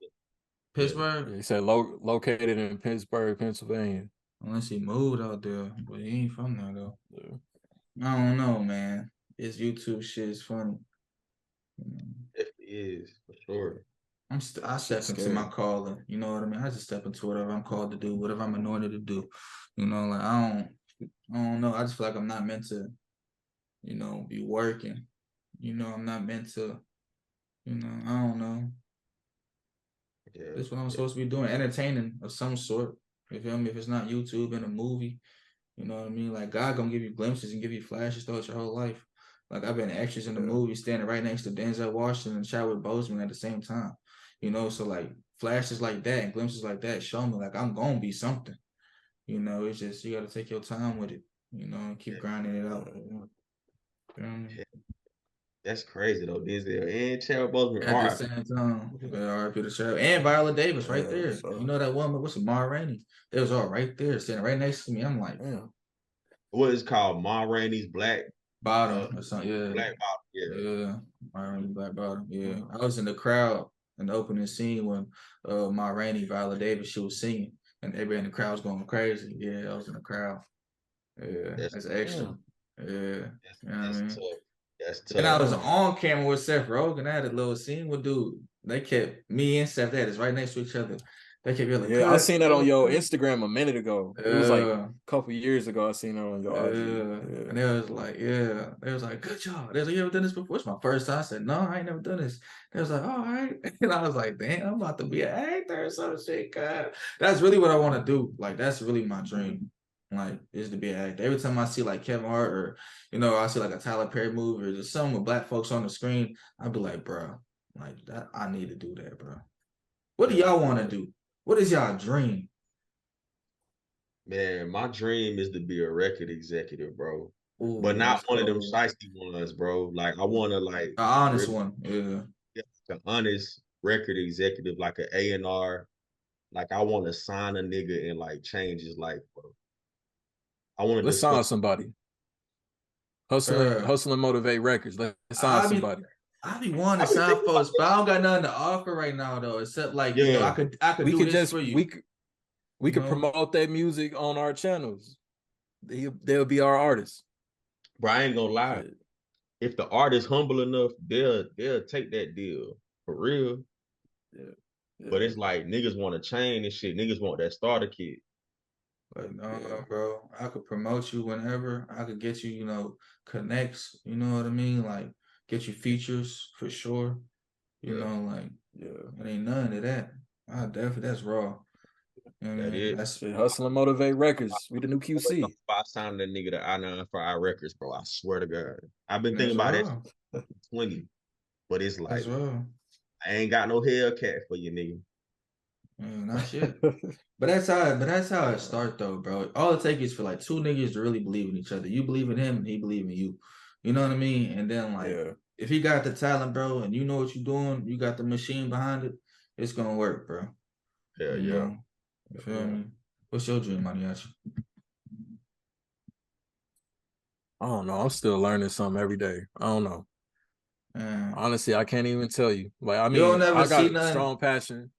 Pittsburgh? Yeah, he said located in Pittsburgh, Pennsylvania. Unless he moved out there, but he ain't from there though. Yeah. I don't know, man. This YouTube shit is funny. It is for sure. I step into my calling. You know what I mean? I just step into whatever I'm called to do, whatever I'm anointed to do. You know, like I don't know. I just feel like I'm not meant to, you know, be working. You know, I'm not meant to, you know, I don't know. Yeah, that's what I'm supposed to be doing, entertaining of some sort. You feel me? If it's not YouTube and a movie, you know what I mean? Like God gonna give you glimpses and give you flashes throughout your whole life. Like I've been extras in the movie, standing right next to Denzel Washington and Chadwick Boseman at the same time. You know, so like flashes like that and glimpses like that show me like I'm gonna be something. You know, it's just you got to take your time with it. You know, and keep grinding it out. That's crazy though. Denzel and Chadwick Boseman At the are. same time, R.I.P. the show and Viola Davis right there. So. You know that woman? What's Ma Rainey? They was all right there, sitting right next to me. I'm like, what is called Ma Rainey's Black Bottom or something. Yeah, Black Bottom. yeah. Ma Rainey Black Bottom. Yeah, I was in the crowd in the opening scene when Ma Rainey, Viola Davis, she was singing, and everybody in the crowd was going crazy. Yeah, I was in the crowd. Yeah, that's extra. Yeah, you know what I mean. Tough. That's tough. And I was on camera with Seth Rogen. I had a little scene with dude. They kept me and Seth. That is right next to each other. They kept yelling. Yeah, I seen that on your Instagram a minute ago. It was like a couple years ago. I seen that on your IG. Yeah. And they was like, they was like, good job. They was like, you ever done this before? It's my first time. I said, no, I ain't never done this. They was like, all right. And I was like, damn, I'm about to be an actor or some shit. God, that's really what I want to do. Like, that's really my dream. Like, is to be an actor. Every time I see like Kevin Hart or, you know, I see like a Tyler Perry movie or just something with black folks on the screen, I'd be like, bro, like that, I need to do that, bro. What do y'all want to do? What is y'all dream? Man, my dream is to be a record executive, bro. Ooh, but not one of them shiesty ones, bro. Like I want to like an honest one, an honest record executive, like an A&R. Like I want to sign a nigga and like change his life, bro. I want to sign somebody. Hustle and Motivate Records. Let's sign somebody. I be wanting to sign folks, but I don't got nothing to offer right now though, except like you know, I could do this for you. We could promote that music on our channels. They'll be our artists. Bro, I ain't gonna lie. If the artist humble enough, they'll take that deal for real. Yeah. But it's like niggas want to chain and shit. Niggas want that starter kit. But no, bro, I could promote you whenever. I could get you, you know, connects. You know what I mean? Like get you features for sure. You know, like it ain't none of that. That's raw. You know what I mean? That's Hustle and Motivate Records. We the new QC. If I signed that nigga to I-9 for our records, bro, I swear to God. I've been thinking about it 20, but it's like I ain't got no Hellcat for you, nigga. Not yet. But that's how it start though, bro. All it takes is for like two niggas to really believe in each other. You believe in him and he believe in you. You know what I mean? And then like if he got the talent, bro, and you know what you're doing, you got the machine behind it, it's gonna work, bro. Yeah, you know? You feel me? What's your dream, Maniaci? I don't know. I'm still learning something every day. I don't know. Honestly, I can't even tell you. Like, I mean, I got a strong passion.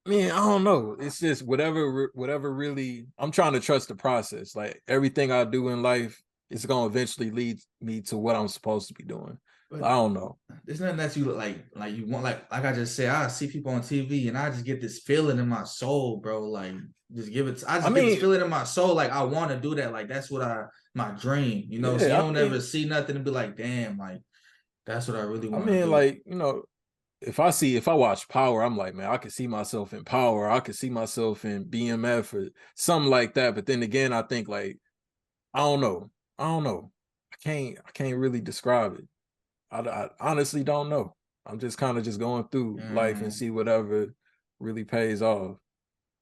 Man, I don't know. It's just whatever really, I'm trying to trust the process. Like everything I do in life is going to eventually lead me to what I'm supposed to be doing. But I don't know. There's nothing that you like you want, like I just say, I see people on TV and I just get this feeling in my soul, bro. Like just give it, I get this feeling in my soul. Like I want to do that. Like that's what my dream, you know? So you don't ever see nothing and be like, damn, like that's what I really want to do. Like, you know, if I watch Power, I'm like, man, I could see myself in Power. I could see myself in BMF or something like that. But then again, I think like, I don't know. I can't really describe it. I honestly don't know. I'm just kind of just going through life and see whatever really pays off.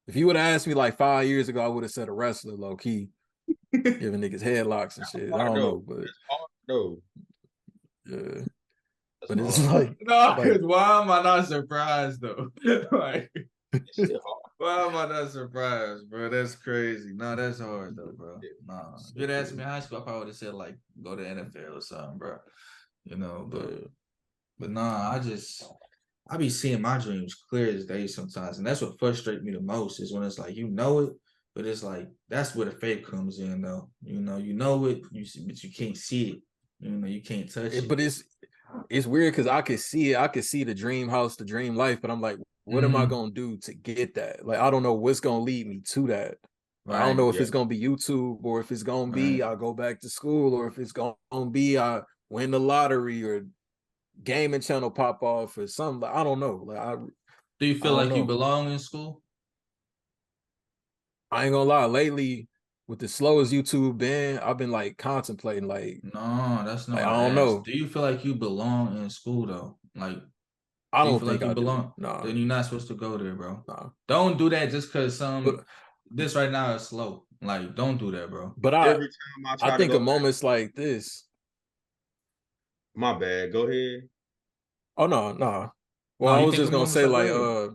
If you would have asked me like 5 years ago, I would have said a wrestler, low key, giving niggas headlocks and shit. I don't know, but yeah. But it's like why am I not surprised though? Like, why am I not surprised, bro? That's crazy. No, that's hard though, bro. Nah, if you'd asked me in high school, I probably would have said like go to NFL or something, bro. You know, but nah, I be seeing my dreams clear as day sometimes, and that's what frustrates me the most is when it's like you know it, but it's like that's where the faith comes in, though. You know it, but you can't see it. You know, you can't touch it. But it's weird because I could see it. I could see the dream house, the dream life, but I'm like, what am I gonna do to get that? Like, I don't know what's gonna lead me to that. Right, I don't know if it's gonna be YouTube or if it's gonna be I go back to school or if it's gonna be I win the lottery or gaming channel pop off or something. I don't know. Like, do you feel like you belong in school? I ain't gonna lie. Lately, with the slow as YouTube been, I've been like contemplating, like No, that's not I what I don't asked. know. Do you feel like you belong in school though? Like, I do you don't feel think like you I do. belong? Nah, Then you're not supposed to go there, bro. nah. Don't do that just because But this right now is slow. Like, don't do that, bro. but Every time I I try to think go of back, moments like this. my bad. Go ahead. Oh no, no. Well, No, I you was think just of gonna moments say like go ahead.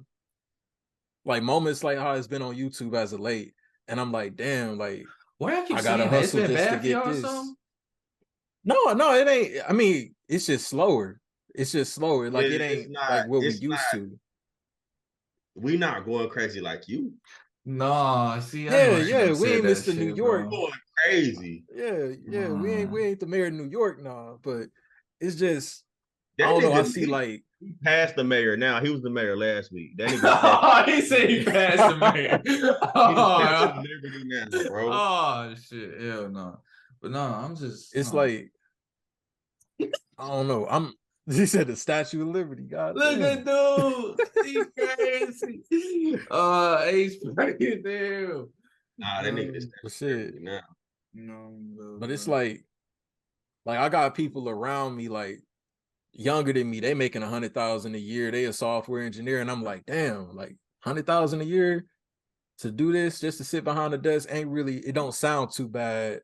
like moments like how it's been on YouTube as of late, and I'm like, damn, like Why y'all keep I gotta saying that? It's hustle been just to bad for get y'all or this. something? No, it ain't. I mean, it's just slower. It's just slower. Like it It's ain't not. like what we It's used not. to. We not going crazy like you. No, see, I knew Yeah, I shouldn't yeah. have We said ain't that Mr. New shit, York. bro. Going crazy. Yeah. We No. ain't the mayor of New York now. But it's just I That don't know. I nigga, see like he passed the mayor now. He was the mayor last week. That nigga stepped. He said he passed the man. He done stepped to Oh, liberty now, bro. oh shit. Hell no. But no, I'm just it's like I don't know. He said the Statue of Liberty. God look damn. at dude. He crazy. He's crazy. Damn. Nah, that nigga just But stepped to shit. liberty now. No, But it's bro. like I got people around me like younger than me. They making 100,000 a year. They a software engineer, and I'm like, damn, like 100,000 a year to do this just to sit behind the desk ain't really. It don't sound too bad.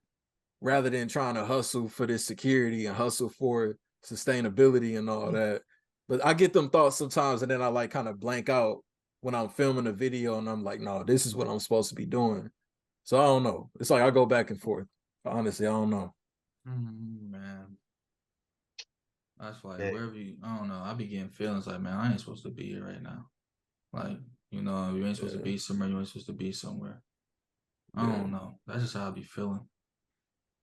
Rather than trying to hustle for this security and hustle for sustainability and all that. But I get them thoughts sometimes, and then I like kind of blank out when I'm filming a video, and I'm like, no, this is what I'm supposed to be doing. So I don't know. It's like I go back and forth. Honestly, I don't know. Man. That's like Man, wherever you, I don't know. I be getting feelings like, man, I ain't supposed to be here right now. Like, you ain't supposed to be somewhere. You ain't supposed to be somewhere. I don't know. That's just how I be feeling.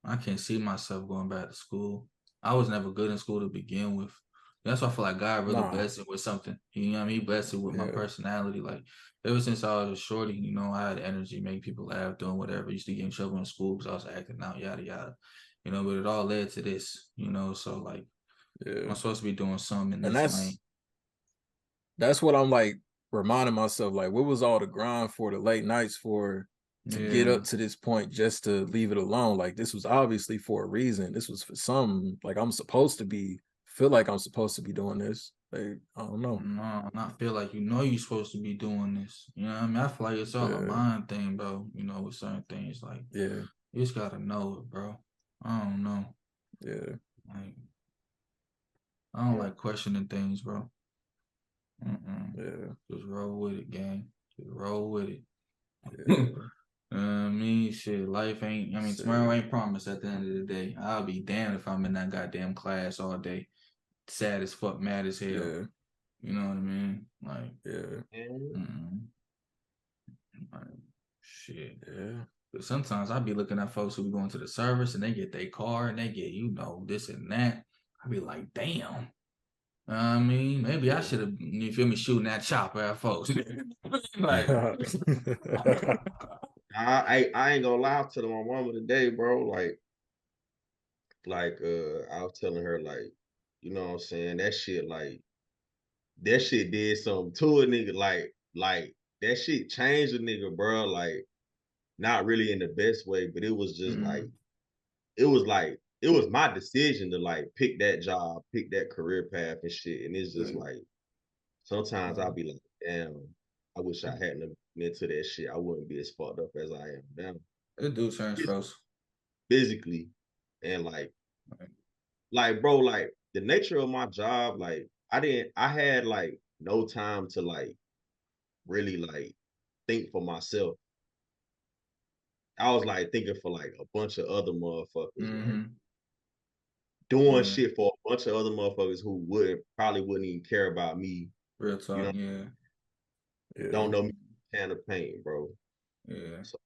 I can't see myself going back to school. I was never good in school to begin with. That's why I feel like God really Nah. blessed it with something. You know what I mean? He blessed it with my personality. Like ever since I was a shorty, I had energy, make people laugh, doing whatever. I used to get in trouble in school because I was acting out, yada yada. But it all led to this, so like I'm supposed to be doing something in And this lane. that's what I'm like reminding myself, like, what was all the grind for, the late nights for, to get up to this point just to leave it alone? Like this was obviously for a reason. This was for something. Like feel like I'm supposed to be doing this. Like, I don't know. No, not feel like you're supposed to be doing this. You know what I mean? I feel like it's all a mind thing, bro. With certain things, like you just gotta know it, bro. I don't know. Yeah. Like I don't like questioning things, bro. Yeah. Just roll with it, gang. Just roll with it. Yeah. I mean, shit, life ain't, tomorrow ain't promised at the end of the day. I'll be damned if I'm in that goddamn class all day, sad as fuck, mad as hell. Yeah. You know what I mean? Like, man. like shit. Yeah. But sometimes I be looking at folks who be going to the service and they get their car and they get, this and that. I be like, damn. Maybe I should have, you feel me, shooting that chopper at folks. Like, I ain't gonna lie to my mama today, bro. I was telling her, like, you know what I'm saying? That shit did something to a nigga. Like that shit changed a nigga, bro. Like, not really in the best way, but it was just it was my decision to like pick that job, pick that career path and shit. And it's just like sometimes I'll be like, damn, I wish I hadn't been into that shit. I wouldn't be as fucked up as I am now. it do change folks. Physically. And bro, like the nature of my job, like I had like no time to like really like think for myself. I was like thinking for like a bunch of other motherfuckers, like doing shit for a bunch of other motherfuckers who probably wouldn't even care about me. Real talk, Don't know me can of pain, bro. Yeah. So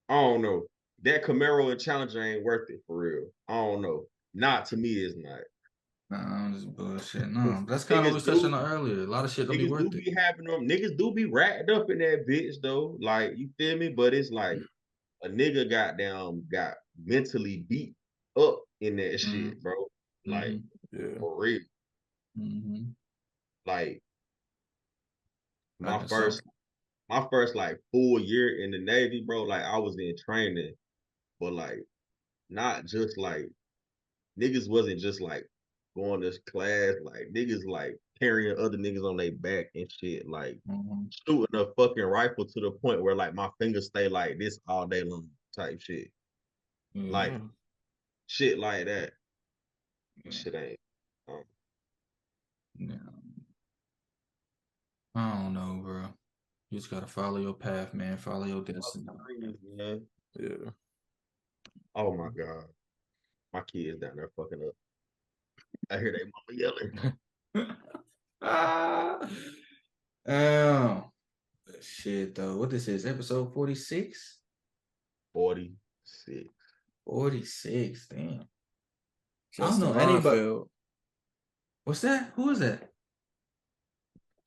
I don't know. That Camaro and Challenger ain't worth it for real. I don't know. Not to me, it's not. Nah, I'm just bullshit. No, that's kind of what we Niggas was touching do, on earlier. A lot of shit gonna be niggas do worth it. be having them. Niggas do be racked up in that bitch though. Like you feel me? But it's like a nigga got mentally beat up in that shit, bro. Like for real. Like my Reckon so. first like full year in the Navy, bro. Like I was in training but like not just like niggas wasn't just like going to class, like niggas like carrying other niggas on their back and shit, like shooting a fucking rifle to the point where like my fingers stay like this all day long type shit. Like shit like that. Shit ain't. Yeah. I don't know, bro. You just gotta follow your path, man. Follow your destiny. Yeah. Oh my god, my kids down there fucking up. I hear they mama yelling. Oh shit, though. What this is? Episode 46? 46. 46. Damn. Justin I don't know anybody. Reinfeldt. What's that? Who is that?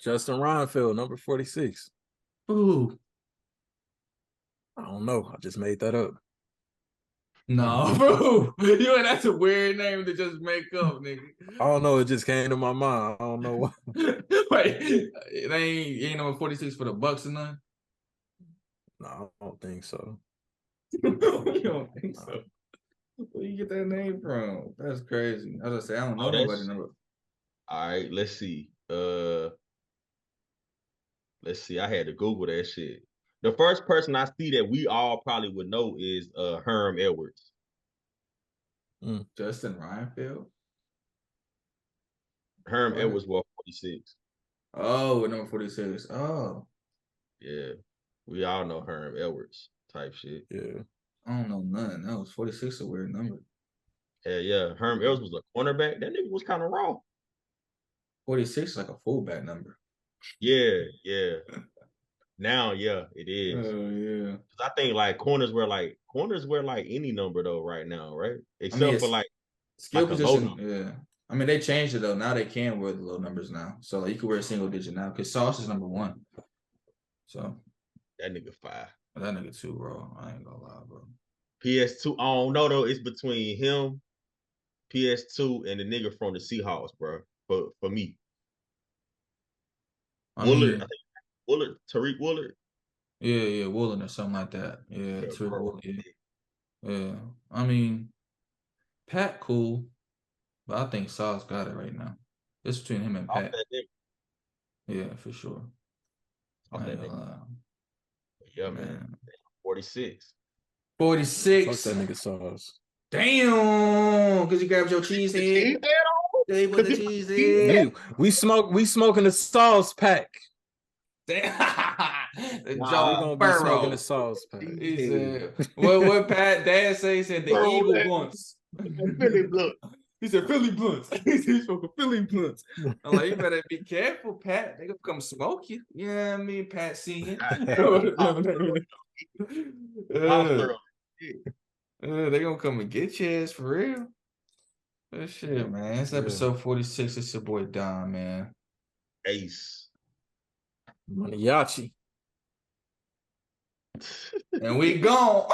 Justin Reinfeldt, number 46. Ooh. I don't know. I just made that up. No, bro. That's a weird name to just make up, nigga. I don't know. It just came to my mind. I don't know why. Wait, it ain't number 46 for the Bucks or none? No, I don't think so. You don't think so? Where you get that name from? That's crazy. I just say I don't know nobody number. All right, let's see. I had to Google that shit. The first person I see that we all probably would know is Herm Edwards. Justin Reinfeldt? Herm Edwards was 46. Oh, number 46. Oh. Yeah. We all know Herm Edwards type shit. Yeah. I don't know none. That was 46 a weird number. Yeah. Herm Edwards was a cornerback. That nigga was kind of raw. 46 is like a fullback number. Yeah. Now, yeah, it is. Oh, yeah. I think like corners were like any number though right now, right? Except for like skill like position. Yeah. I mean, they changed it though. Now they can wear the low numbers now. So like, you can wear a single digit now because Sauce is number 1. So that nigga 5. That nigga too, bro. I ain't gonna lie, bro. PS2. I don't know though. It's between him, PS2, and the nigga from the Seahawks, bro. For me. Woolard, I think Woolard, Tariq Woolard. Yeah, Woolen or something like that. Yeah, Tariq Woolen. Yeah. I mean, Pat cool, but I think Sauce got it right now. It's between him and Pat. Yeah, for sure. Yeah, man. 46. 46. Fuck that nigga Sauce. Damn, because you grabbed your cheese head. They put the cheese head. We smoking the sauce pack. The Joe Burrow. Be smoking the sauce pack. He said, what Pat Dad say? He said the Eagle blunts. Philly blunt. He said Philly blunts. He's smoking Philly blunts. I'm like, you better be careful, Pat. They gonna come smoke you. Yeah, I mean, Pat Senior. They gonna come and get your ass for real. That shit, man. It's episode 46. It's your boy Donn, man. Ace. Maniaci. And we gone.